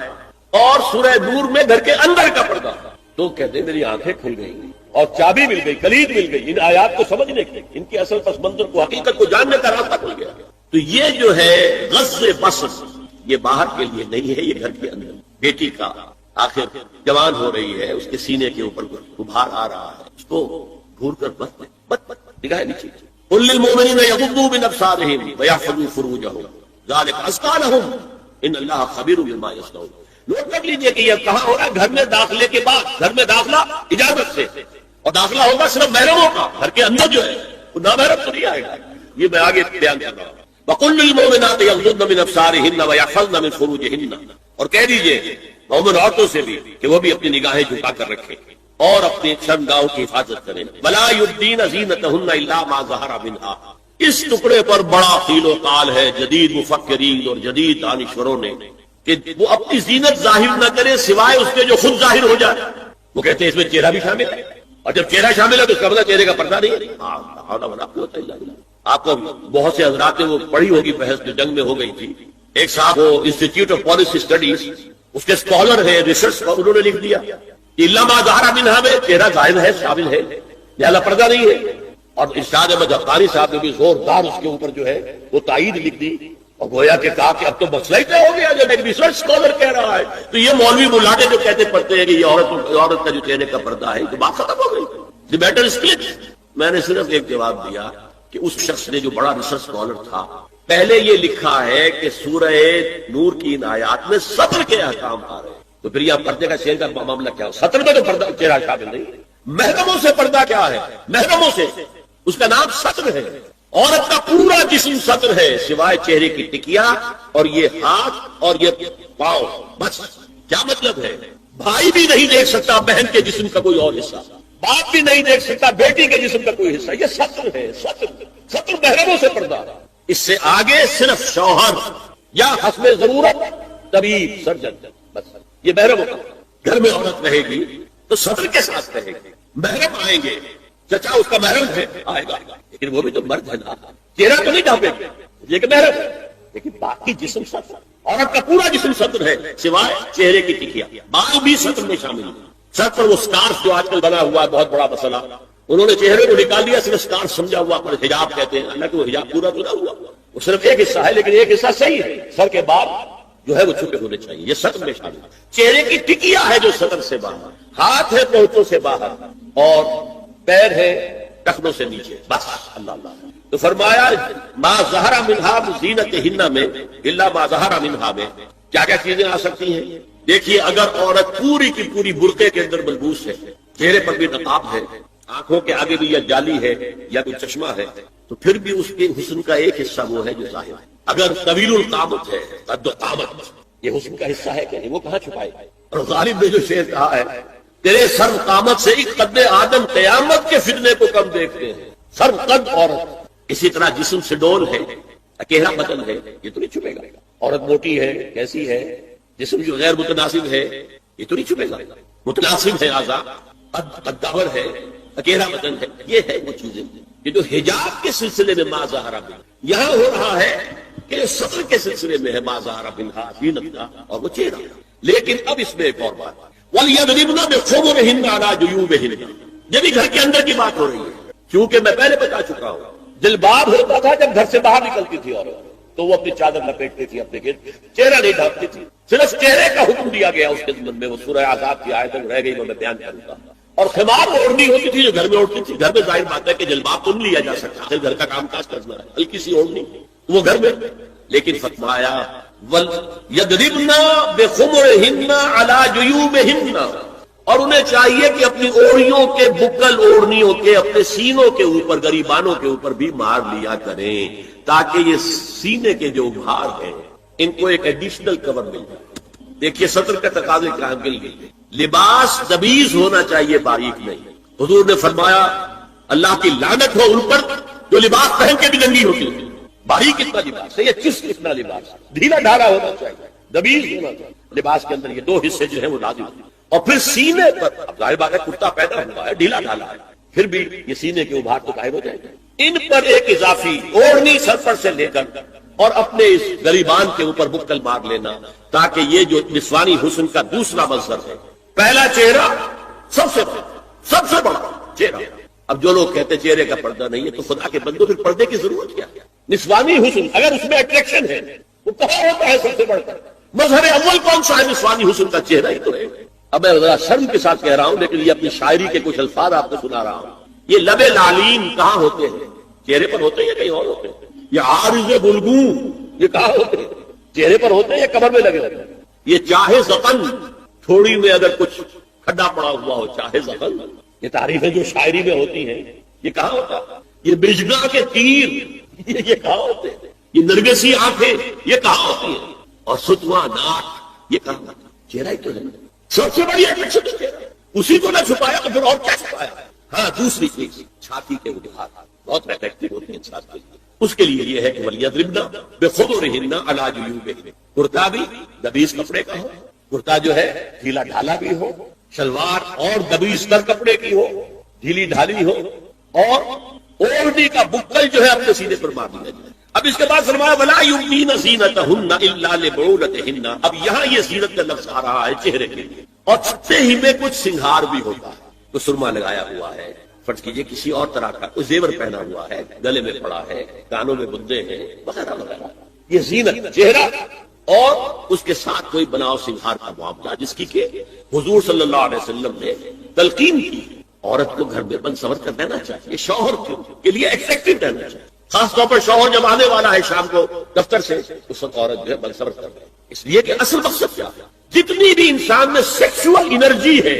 اور سورہ نور میں گھر کے اندر کا پردہ، تو کہتے میری آنکھیں کھل گئی اور چابی مل گئی، کلید مل گئی ان آیات کو سمجھنے کی، ان کی اصل پس منظر کو، حقیقت کو جاننے کا راستہ کھل گیا. تو یہ جو ہے غض بصر، یہ باہر کے لیے نہیں ہے، یہ گھر کے اندر. بیٹی کا آخر جوان ہو رہی ہے، اس کے سینے کے اوپر ابھار آ رہا ہے، اس کو گھور کر بت نگاہ نیچے. قل للمؤمنین یغضوا من ابصارهم ویحفظوا فروجهم ذلک ازکی لهم ان اللہ خبیر بما یصنعون. نوٹ کر لیجئے کہ یہ کہاں ہو رہا ہے؟ گھر میں داخلے کے بعد. گھر میں داخلہ اجازت سے، اور داخلہ ہوگا صرف محرموں کا. گھر کے اندر جو ہے وہ نامحرم تو نہیں آئے گا. یہ میں آگے بیان کر رہا ہوں. وقل للمؤمنات یغضضن من ابصارهن ویحفظن من فروجهن، اور کہہ دیجئے مومن عورتوں سے بھی کہ وہ بھی اپنی نگاہیں جھکا کر رکھیں اور اپنے شرمگاہوں کی حفاظت کریں. ولا یبدین زینتهن الا ما ظہر منها. اس ٹکڑے پر بڑا قیل و قال ہے جدید مفکرین اور جدید دانشوروں نے کہ وہ اپنی زینت ظاہر نہ کرے سوائے اس کے جو خود ظاہر ہو جائے. وہ کہتے ہیں اس میں چہرہ بھی شامل ہے، اور جب چہرہ شامل ہے تو اس کا مطلب چہرے کا پردہ نہیں ہے. حول ولا قوت الا باللہ. آپ کو بہت سے حضرات نے وہ پڑھی ہوگی بحث جو جنگ میں ہو گئی تھی. ایک صاحب وہ انسٹیٹیوٹ آف پالیسی اسٹڈیز اس کے اسکالر ہے، ریسرچ کا، انہوں نے لکھ دیا الا ما ظہر منھا میں چہرہ ظاہر ہے، شامل ہے، لہذا پردہ نہیں ہے. اور ارشاد احمد حقانی صاحب نے بھی زوردار اس کے اوپر جو ہے وہ تائید لکھ دی اور گویا کہ کہا کہ اب تو مسئلہ ہی طے ہو گیا. جب ایک ریسرچ اسکالر کہہ رہا ہے تو یہ مولوی ملاٹے جو کہتے پڑھتے ہیں کہ یہ عورت کا جو چہرے کا پردہ ہے تو بات ختم ہو گئی. The matter is clear. میں نے صرف ایک جواب دیا کہ اس شخص نے جو بڑا ریسرچ اسکالر تھا پہلے یہ لکھا ہے کہ سورہ نور کی ان آیات میں سطر کے احکام آ رہے ہیں، تو پھر یہ پردے کا چہرے کا معاملہ کیا ہو؟ سطر میں تو پردہ چہرہ شامل نہیں. محرموں سے پردہ کیا ہے؟ محرموں سے اس کا نام سطر ہے. عورت کا پورا جسم سطر ہے سوائے چہرے کی ٹکیا اور یہ ہاتھ اور یہ پاؤں، بس. کیا مطلب ہے؟ بھائی بھی نہیں دیکھ سکتا بہن کے جسم کا کوئی اور حصہ، باپ بھی نہیں دیکھ سکتا بیٹی کے جسم کا کوئی حصہ. یہ سطر ہے. سطر محرموں سے پردہ. اس سے آگے صرف شوہر یا حسب ضرورت طبیب سرجن، بس. یہ محرموں کا. گھر میں عورت رہے گی تو سطر کے ساتھ رہے گی. محرم آئیں گے، چچا اس کا محرم ہے آئے گا، لیکن وہ بھی تو مرد ہے نا، چہرہ تو نہیں ڈھانپے گا، یہ کہ محرم ہے. لیکن باقی جسم سطر، عورت کا پورا جسم سطر ہے سوائے چہرے کی ٹکیا. بال بھی سطر میں شامل ہے. سر پر وہ سکارف جو آج کل بنا ہوا ہے بہت بڑا مسئلہ، انہوں نے چہرے کو نکال دیا، صرف سکارف سمجھا ہوا پر حجاب کہتے ہیں. حالانکہ وہ حجاب پورا تو نہ ہوا، وہ صرف ایک حصہ ہے، لیکن ایک حصہ صحیح ہے. سر کے بال جو ہے وہ چھپے ہونے چاہیے، یہ سطر میں شامل ہے. چہرے کی ٹکیا ہے جو سطر سے باہر، ہاتھ ہے پہنچوں سے باہر، اور پیر ہے ٹخنوں سے نیچے، بس. اللہ اللہ. تو فرمایا ما ظہر منھا زینتہن میں الا ما ظہر منھا میں کیا کیا چیزیں آ سکتی ہیں. دیکھیے اگر عورت پوری کی پوری برقعے کے اندر ملبوس ہے، چہرے پر بھی نقاب ہے، آنکھوں کے آگے بھی یا جالی ہے یا کوئی چشمہ ہے، تو پھر بھی اس کے حسن کا ایک حصہ وہ ہے جو ظاہر ہے. اگر طویل القامت ہے، قد و قامت، یہ حسن کا حصہ ہے کہ نہیں، وہ کہاں چھپائے. اور غالب نے جو شعر کہا ہے تیرے سر قامت سے ایک قد آدم قیامت کے فتنے کو کم دیکھتے ہیں. سر قد عورت، اسی طرح جسم سے ڈول ہے، اکیلا بدن ہے، یہ تو نہیں چھپے گا. عورت موٹی ہے، کیسی ہے، جسم جو غیر متناسب ہے، یہ تو نہیں چھپے گا. متناسب ہے اعضاء، قداور ہے، اکیلا بدن ہے، یہ ہے وہ چیزیں. یہ جو حجاب کے سلسلے میں ما ظہر منھا یہاں ہو رہا ہے کہ سطر کے سلسلے میں ہے ما ظہر منھا زینت کا اور وہ چہرہ. لیکن اب اس میں ایک اور بات، وَلْيَضْرِبْنَ بِخُمُرِهِنَّ عَلَىٰ جُيُوبِهِنَّ، یہ بھی گھر کے اندر کی بات ہو رہی ہے. کیونکہ میں پہلے بتا چکا ہوں جلباب ہوتا تھا جب گھر سے باہر نکلتی تھی عورت تو وہ اپنی چادر لپیٹتی تھی اپنے گرد، چہرہ نہیں ڈھانپتی تھی. صرف چہرے کا حکم دیا گیا اس کے ضمن میں، وہ سورہ احزاب کی آیت رہ گئی وہ میں بیان کروں گا. اور خمار وہ اوڑھنی ہوتی تھی جو گھر میں اوڑھتی تھی. گھر میں ظاہر بات ہے کہ جلباب تو نہیں لیا جا سکتا، گھر کا کام کاج کرنا ہے، ہلکی سی اوڑھنی وہ گھر میں. لیکن فرمایا وَلْيَضْرِبْنَ بِخُمُرِهِنَّ عَلَىٰ جُيُوبِهِنَّ، اور انہیں چاہیے کہ اپنی اوڑھیوں کے بکل اوڑھنیوں کے اپنے سینوں کے اوپر، گریبانوں کے اوپر بھی مار لیا کریں تاکہ یہ سینے کے جو ابھار ہیں ان کو ایک ایڈیشنل کور مل جائے. دیکھیے سطر کا تقاضے کہاں مل گئی. لباس دبیز ہونا چاہیے، باریک نہیں. حضور نے فرمایا اللہ کی لعنت ہو ان پر جو لباس پہن کے بھی ننگی ہوتی ہے. باریک کتنا لباس ہے، یہ چست کتنا لباس، ڈھیلا ڈھالا ہونا چاہیے، دبیز ہونا چاہیے. لباس کے اندر یہ دو حصے جو ہیں وہ لازم ہیں. اور پھر سینے پر، اب ظاہر بات ہے کرتا پیدا ہوا ہے، ڈھیلا ڈھالا ہے، پھر بھی یہ سینے کے ابھار تو غائب ہو جائے گا. ان پر ایک اضافی اوڑھنی سر پر سے لے کر اور اپنے اس گریبان کے اوپر بکل مار لینا تاکہ یہ جو نسوانی حسن کا دوسرا منظر ہے. پہلا چہرہ سب سے بڑا چہرہ. اب جو لوگ کہتے چہرے کا پردہ نہیں ہے تو خدا کے بندو پھر پردے کی ضرورت کیا؟ نسوانی حسن اگر اس میں اٹریکشن ہے وہ کہاں ہوتا ہے سب سے بڑھ کر؟ مظہر اول کون سا ہے؟ نسوانی حسن کا چہرہ ہی تو ہے. اب میں ذرا شرم کے ساتھ کہہ رہا ہوں لیکن یہ اپنی شاعری کے کچھ الفاظ آپ کو سنا رہا ہوں. یہ لب لعلین کہاں ہوتے ہیں؟ چہرے پر ہوتے ہیں یا کہیں اور ہوتے ہیں؟ یہ عارض بلگوں یہ کہاں ہوتے ہیں؟ چہرے پر ہوتے ہیں یا کمر میں لگے ہوتے ہیں؟ یہ چاہے زخم تھوڑی میں اگر کچھ کھڈا پڑا ہوا ہو، چاہے زخم، یہ تعریفیں جو شاعری میں ہوتی ہیں یہ کہاں ہوتا ہے؟ یہ بجگا کے تیر یہ کہاں ہوتے ہیں؟ یہ نرگسی آنکھیں یہ کہاں ہوتی ہیں؟ اور ستواں ناک یہ کہاں ہوتا ہے؟ چہرہ ہی تو ہے. سب سے بڑی اٹریکشن تو چہرہ، اسی کو نہ چھپایا تو پھر اور کیا چھپایا؟ ہاں دوسری چیز چھاتی کے ابھار بہت اٹریکٹیو ہوتی ہے چھاتی. اس کے لیے یہ ہے کہ وَلْيَضْرِبْنَ بِخُمُرِهِنَّ عَلَىٰ جُيُوبِهِنَّ. کرتا بھی دبیز کپڑے کا ہو، کرتا جو ہے ڈھیلا ڈھالا بھی ہو، شلوار اور دبیز تر کپڑے کی ہو، ڈھیلی ڈھالی ہو، اور اوڑھنے کا بکل جو ہے اپنے سینے پر مار دیا جائے. اب اس کے بعد فرمایا وَلَا يُبْدِينَ زِينَتَهُنَّ إِلَّا لِبُعُولَتِهِنَّ. اب یہاں یہ زینت کا لفظ آ رہا ہے چہرے کے لیے، اور چھپے ہی میں کچھ سنگھار بھی ہوتا ہے. تو سرما لگایا ہوا ہے، فرض کیجئے کسی اور طرح کا کوئی زیور پہنا ہوا ہے، گلے میں پڑا ہے، کانوں میں بندے ہیں وغیرہ وغیرہ. یہ زینت چہرہ اور اس کے ساتھ کوئی بناؤ سنگھار کا معاملہ، جس کی کہ حضور صلی اللہ علیہ وسلم نے تلقین کی. عورت کو گھر میں بند سور کر دینا چاہیے، شوہر کے لیے ایٹریکٹیو رہنا چاہیے. خاص طور پر شوہر جب آنے والا ہے شام کو دفتر سے، اس وقت عورت جو ہے بند سور کر دے. اس لیے کہ اصل مقصد کیا ہے، جتنی بھی انسان میں سیکسول انرجی ہے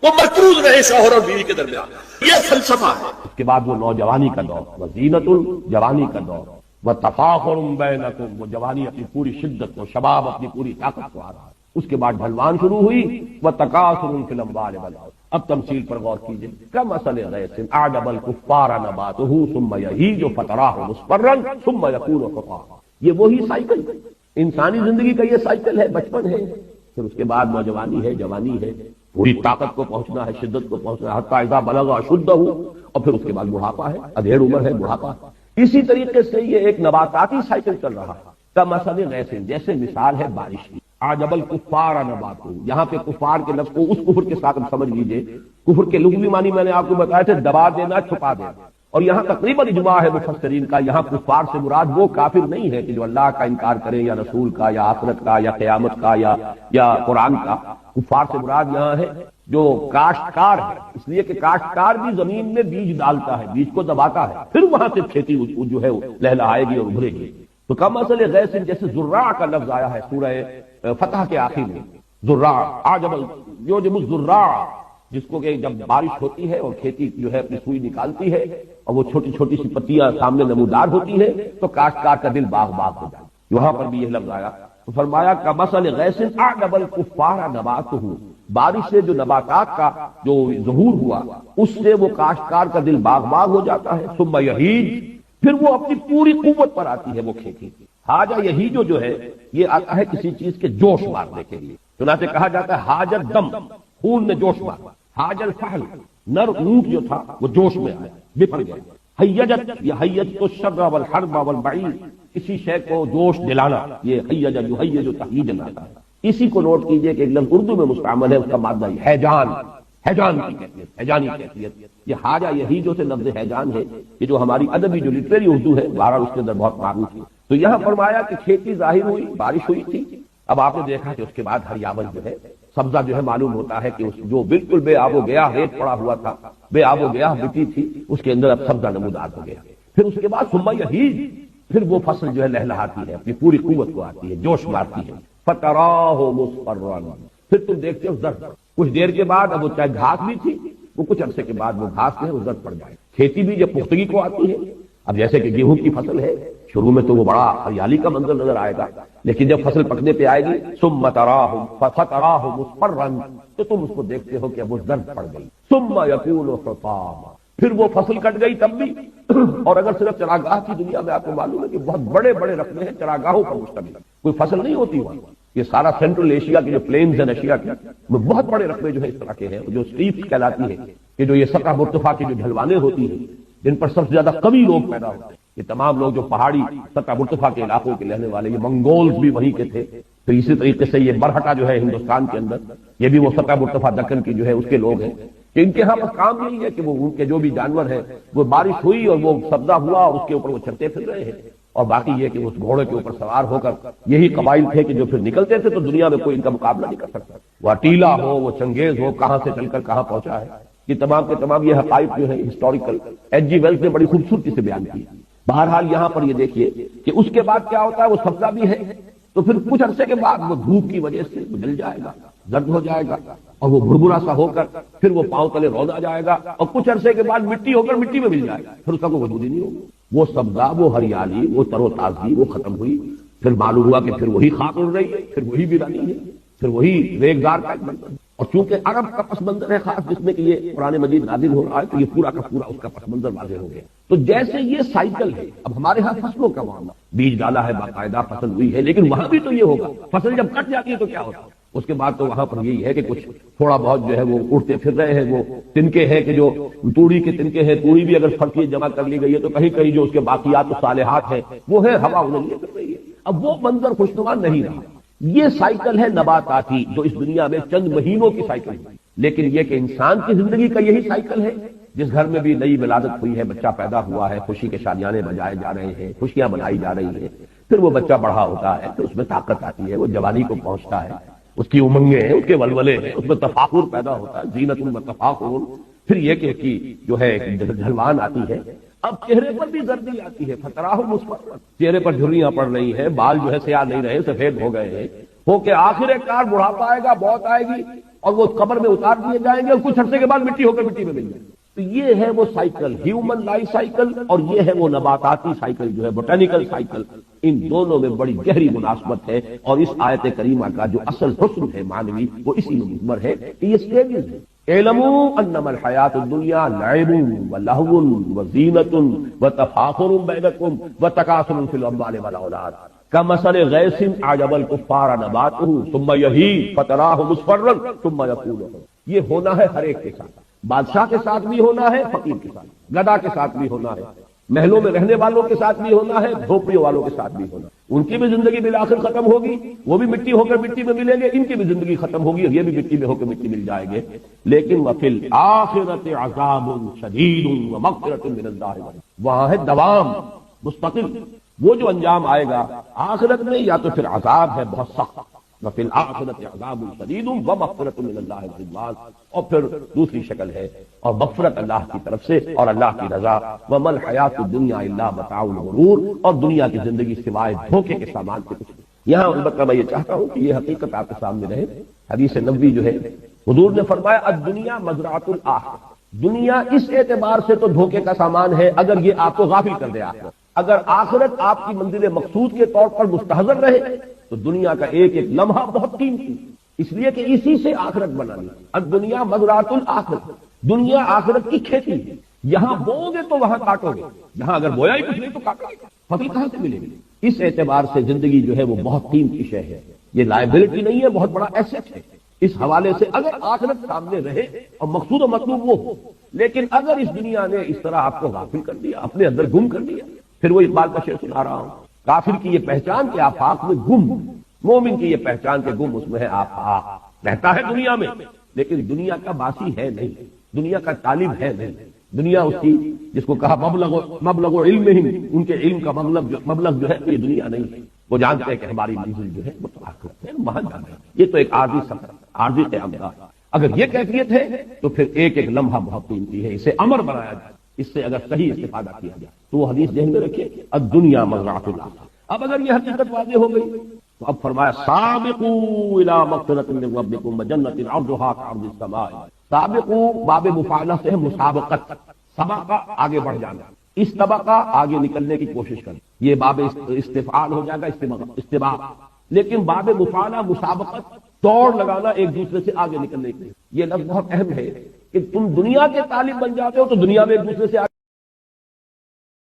وہ مرکوز رہے شوہر اور بیوی کے درمیان. یہ فلسفہ ہے. اس کے بعد وہ نوجوانی کا دور، وزینت الجوانی کا دور، وتفاخر بینکم، وہ جوانی اپنی پوری شدت کو، شباب اپنی پوری طاقت کو آ رہا ہے. اس کے بعد ڈھلوان شروع ہوئی، وتکاثر فی الاموال والأولاد. اب تمثیل پر غور کیجیے. کمثل غیث اعجب الکفار نباتہ ثم یہیج فتراہ مصفرا ثم یکون حطاما. یہ وہی سائیکل، انسانی زندگی کا یہ سائیکل ہے. بچپن ہے، پھر اس کے بعد نوجوانی ہے، جوانی ہے، پوری طاقت کو پہنچنا ہے، شدت کو پہنچنا ہے، حتی اذا بلغ اشدہ، اور پھر اس کے بعد بڑھاپا ہے، ادھیڑ عمر ہے، بڑھاپا. اسی طریقے سے یہ ایک نباتاتی سائیکل چل رہا ہے. کمثل غیث، جیسے مثال ہے بارش کی. اعجب الکفار نباتہ، یہاں پہ کفار کے لفظ کو اس کفر کے ساتھ سمجھ لیجئے. کفر کے لغوی معنی میں نے آپ کو بتایا تھے، دبا دینا، چھپا دینا. اور یہاں تقریباً اجماع ہے مفسرین کا، یہاں کفار سے مراد وہ کافر نہیں ہے کہ جو اللہ کا انکار کرے، یا رسول کا، یا آخرت کا، یا قیامت کا، یا قرآن کا. کفار سے مراد یہاں ہے جو کاشتکار ہے، اس لیے کہ کاشتکار بھی زمین میں بیج ڈالتا ہے، بیج کو دباتا ہے، پھر وہاں سے کھیتی جو ہے لہلہائے گی اور ابھرے گی. تو کمثل غیث، جیسے زراع کا لفظ آیا ہے سورہ فتح کے آخر میں. زراع اعجب یعجب الزراع، جس کو کہ جب بارش ہوتی ہے اور کھیتی جو ہے اپنی سوئی نکالتی ہے اور وہ چھوٹی چھوٹی سی پتیاں سامنے نمودار ہوتی ہے تو کاشتکار کا دل باغ باغ ہو جائے. یہاں پر بھی یہ لفظ آیا تو فرمایا کمثل غیث اعجب الکفار نباتہ، بارش سے جو نباتات کا جو ظہور ہوا اس سے وہ کاشتکار کا دل باغ باغ ہو جاتا ہے. ثم یہیج، پھر وہ اپنی پوری قوت پر آتی ہے وہ کھیتی. حاجہ یہیج جو ہے یہ آتا ہے کسی چیز کے جوش مارنے کے لیے. چنانچہ کہا جاتا ہے حاجت دم، خون نے جوش مارا. حاج الفحل، نر اونٹ جو تھا وہ جوش میں آیا، بپھر گیا. حیجت، یہ حیج تو الشر والحرب والبعیر، کسی شے کو جوش دلانا، یہ حیج یحیج تحییجا آتا ہے. اسی کو نوٹ کیجئے کہ ایک لفظ اردو میں مستعمل ہے، اس کا مادہ حیجان، حیجان کی کیفیت، حیجانی کیفیت. یہ حاجہ یہی جو سے لفظ حیجان ہے، یہ جو ہماری ادبی جو لٹریری اردو ہے بہرحال اس کے اندر بہت معروف ہے. تو یہاں فرمایا کہ کھیتی ظاہر ہوئی، بارش ہوئی تھی. اب آپ نے دیکھا کہ اس کے بعد ہریاول جو ہے، سبزہ جو ہے معلوم ہوتا ہے کہ جو بالکل بے آب و گیا ریت پڑا ہوا تھا، بے آب و گیا مٹی تھی، اس کے اندر اب سبزہ نمودار ہو گیا. پھر اس کے بعد ثم یہیج، پھر وہ فصل جو ہے لہلہاتی ہے، اپنی پوری قوت کو آتی ہے، جوش مارتی ہے. فتراہ مصفرا، پھر تم دیکھتے ہو زرد. کچھ دیر کے بعد اب وہ چاہے گھاس بھی تھی، وہ کچھ عرصے کے بعد وہ گھاس جو ہے وہ زرد پڑ جائے. کھیتی بھی جب پختگی کو آتی ہے، اب جیسے کہ گیہوں کی فصل ہے، شروع میں تو وہ بڑا ہریالی کا منظر نظر آئے گا، لیکن جب فصل پکنے پہ آئے گی ثم تراہ فتراہ مصفرا، تو تم اس کو دیکھتے ہو کہ اب وہ زرد پڑ گئی. ثم یکون حطاما، پھر وہ فصل کٹ گئی تب بھی. اور اگر صرف چراگاہ کی دنیا میں آپ کو معلوم ہے کہ بہت بڑے بڑے رقبے ہیں چراگاہوں پر مشتمل، کوئی فصل نہیں ہوتی وہاں. یہ سارا سینٹرل ایشیا کے جو پلینز ہیں ایشیا کے، میں بہت بڑے رقبے جو ہے اس طرح کے ہیں، جو اسٹریپس کہلاتی ہے کہ جو یہ سطح مرتفع کی جو ڈھلوانیں ہوتی ہیں جن پر سب سے زیادہ قوی لوگ پیدا ہوتے ہیں. یہ تمام لوگ جو پہاڑی سطح مرتفع کے علاقوں کے رہنے والے، یہ منگولز بھی وہیں کے تھے. تو اسی طریقے سے یہ برہٹا جو ہے ہندوستان کے اندر، یہ بھی وہ سطح مرتفع دکن کی جو ہے اس کے لوگ ہیں کہ ان کے ہاں بس کام یہی ہے کہ وہ ان کے جو بھی جانور ہیں، وہ بارش ہوئی اور وہ سبزہ ہوا اور اس کے اوپر وہ چلتے پھر رہے ہیں. اور باقی یہ کہ اس گھوڑے کے اوپر سوار ہو کر یہی قبائل تھے کہ جو پھر نکلتے تھے تو دنیا میں کوئی ان کا مقابلہ نہیں کر سکتا. وہ اٹیلا ہو، وہ چنگیز ہو، کہاں سے چل کر کہاں پہنچا ہے. یہ تمام کے تمام یہ حقائق جو ہے ہسٹوریکل ایچ جی ویلس نے بڑی خوبصورتی سے بیان کی. بہرحال یہاں پر یہ دیکھیے کہ اس کے بعد کیا ہوتا ہے، وہ سبزہ بھی ہے تو پھر کچھ عرصے کے بعد وہ دھوپ کی وجہ سے جل جائے گا، زرد ہو جائے گا اور وہ بھربھرا سا ہو کر پھر وہ پاؤں تلے روز آ جائے گا اور کچھ عرصے کے بعد مٹی ہو کر مٹی میں مل جائے گا، پھر اس کا کوئی وجود ہی نہیں ہوگا. وہ سبزہ، وہ ہریالی، وہ تر و تازگی وہ ختم ہوئی. پھر معلوم ہوا کہ پھر وہی خاک اڑ رہی ہے، پھر وہی ویرانی ہے، پھر وہی ریگزار کا ایک منظر. اور چونکہ عرب کا پس منظر ہے خاص جس میں کہ یہ قرآن مجید نازل ہو رہا ہے، تو یہ پورا کا پورا اس کا پس منظر واضح ہو گیا. تو جیسے یہ سائیکل ہے، اب ہمارے ہاں فصلوں کا معاملہ، بیج ڈالا ہے، باقاعدہ فصل ہوئی ہے، لیکن وہاں بھی تو یہ ہوگا، فصل جب کٹ جاتی ہے تو کیا ہوتا ہے، اس کے بعد تو وہاں پر یہی ہے کہ کچھ تھوڑا بہت جو ہے وہ اڑتے پھر رہے ہیں، وہ تنکے ہیں کہ جو توڑی کے تنکے ہیں، توڑی بھی اگر پھڑ کے جمع کر لی گئی ہے تو کہیں کہیں جو اس کے باقیات و صالحات ہیں وہ ہے، ہوا انہیں لیے کر رہی ہے۔ اب وہ منظر خوشنما نہیں رہا۔ یہ سائیکل ہے نباتاتی جو اس دنیا میں چند مہینوں کی سائیکل ہے، لیکن یہ کہ انسان کی زندگی کا یہی سائیکل ہے۔ جس گھر میں بھی نئی ولادت ہوئی ہے، بچہ پیدا ہوا ہے، خوشی کے شادیانے بجائے جا رہے ہیں، خوشیاں منائی جا رہی ہیں، پھر وہ بچہ بڑا ہوتا ہے، پھر اس میں طاقت آتی ہے، وہ جوانی کو پہنچتا ہے، اس کی امنگیں ہیں، اس کے ولولے ہیں، اس میں تفاخر پیدا ہوتا ہے، زینت و تفاخر۔ پھر یہ کہ کی جو ہے ڈھلوان آتی ہے، اب چہرے پر بھی زردی آتی ہے، فتراہ مصفر، چہرے پر جھریاں پڑ رہی ہیں، بال جو ہے سیاہ نہیں رہے، سفید ہو گئے ہیں، ہو کے آخر کار بڑھاپا آئے گا، موت آئے گی اور وہ قبر میں اتار دیے جائیں گے اور کچھ عرصے کے بعد مٹی ہو کر مٹی میں مل جائیں گے۔ تو یہ ہے وہ سائیکل، ہیومن لائف سائیکل، اور یہ ہے وہ نباتاتی سائیکل جو ہے بوٹینیکل سائیکل۔ ان دونوں میں بڑی گہری مناسبت ہے، اور اس آیت کریمہ کا جو اصل حسن ہے مانوی وہ اسی میں مضمر ہے کہ یہ سٹیجز ہے۔ اعلموا انما الحیات الدنیا لعب ولہو وزینۃ وتفاخر بینکم وتکاثر فی الاموال والاولاد کمثل غیث اعجب الکفار نباتہ ثم یہیج فتراہ مصفرا ثم یکون۔ یہ ہونا ہے ہر ایک کے ساتھ، بادشاہ کے ساتھ بھی ہونا ہے، فقیر کے ساتھ، گدا کے ساتھ بھی ہونا ہے، محلوں میں رہنے والوں کے ساتھ بھی ہونا ہے، جھوپڑیوں والوں کے ساتھ بھی ہونا ہے۔ ان کی بھی زندگی بالآخر ختم ہوگی، وہ بھی مٹی ہو کر مٹی میں ملیں گے، ان کی بھی زندگی ختم ہوگی اور یہ بھی مٹی میں ہو کر مٹی مل جائیں گے۔ لیکن وفی الآخرۃ عذاب شدید ومغفرۃ من اللہ، وہاں ہے دوام مستقل۔ وہ جو انجام آئے گا آخرت میں یا تو پھر عذاب ہے بہت سخت، وفی الآخرۃ عذاب شدید ومغفرۃ من اللہ ورضوان، اور پھر دوسری شکل ہے اور مغفرت اللہ کی طرف سے اور اللہ کی رضا۔ وما الحیات الدنیا الا متاع الغرور، اور دنیا کی زندگی سوائے دھوکے کے سامان سے کچھ نہیں۔ یہاں البتہ میں یہ چاہتا ہوں کہ یہ حقیقت آپ کے سامنے رہے۔ حدیث نبوی جو ہے حضور نے فرمایا الدنیا مزرعۃ الآخرہ، دنیا اس اعتبار سے تو دھوکے کا سامان ہے اگر یہ آپ کو غافل کر دے آخرت۔ اگر آخرت آپ کی منزل مقصود کے طور پر مستحضر رہے تو دنیا کا ایک ایک لمحہ بہت قیمتی، اس لیے کہ اسی سے آخرت بنانی۔ الدنیا مزرعۃ الآخرہ، دنیا آخرت کی کھیتی ہے، یہاں بوؤ گے تو وہاں کاٹو گے، یہاں اگر بویا ہی کچھ نہیں تو کاٹو گے، فصل کہاں سے ملے گی؟ اس اعتبار سے زندگی جو ہے وہ بہت قیمتی شے ہے، یہ لائبلٹی نہیں ہے، بہت بڑا ایسٹ ہے۔ اس حوالے سے اگر آخرت سامنے رہے اور مقصود و مطلوب وہ ہو، لیکن اگر اس دنیا نے اس طرح آپ کو غافل کر دیا، اپنے اندر گم کر دیا، پھر وہ اقبال کا شعر سنا رہا ہوں، کافر کی یہ پہچان کہ آفاق میں گم، مومن کی یہ پہچان کہ گم اس میں ہے آفاق۔ رہتا ہے دنیا میں لیکن دنیا کا باسی ہے نہیں، دنیا کا طالب ہے نہیں، دنیا اس کی جس کو کہا مبلغ علم ہی، ان کے علم کا مبلغ جو ہے یہ دنیا نہیں ہے۔ وہ جانتے ہیں کہ ہماری منزل جو ہے وہ تو آخرت ہے، وہاں جانا ہے۔ یہ تو ایک عارضی سفر، عارضی قیامگاہ۔ اگر یہ کیفیت ہے تو پھر ایک ایک لمحہ بہت قیمتی ہے، اسے امر بنایا جائے، اس سے اگر صحیح استفادہ کیا جائے تو وہ حدیث ذہن میں رکھیے الدنیا مزرعۃ الآخرہ۔ اب اگر یہ حقیقت واضح ہو گئی تو اب فرمایا سابقوا الی مغفرۃ من ربکم وجنۃ عرضھا کعرض السماء۔ سابقوا باب مفاعلہ سے ہے مسابقت، سبقہ آگے بڑھ جانا، استبقہ آگے نکلنے کی کوشش کرنا، یہ باب استفعال ہو جائے گا، استباق۔ لیکن باب مفاعلہ مسابقت، دوڑ لگانا ایک دوسرے سے آگے نکلنے کے لیے، یہ لفظ بہت اہم ہے کہ تم دنیا کے طالب بن جاتے ہو تو دنیا میں ایک دوسرے سے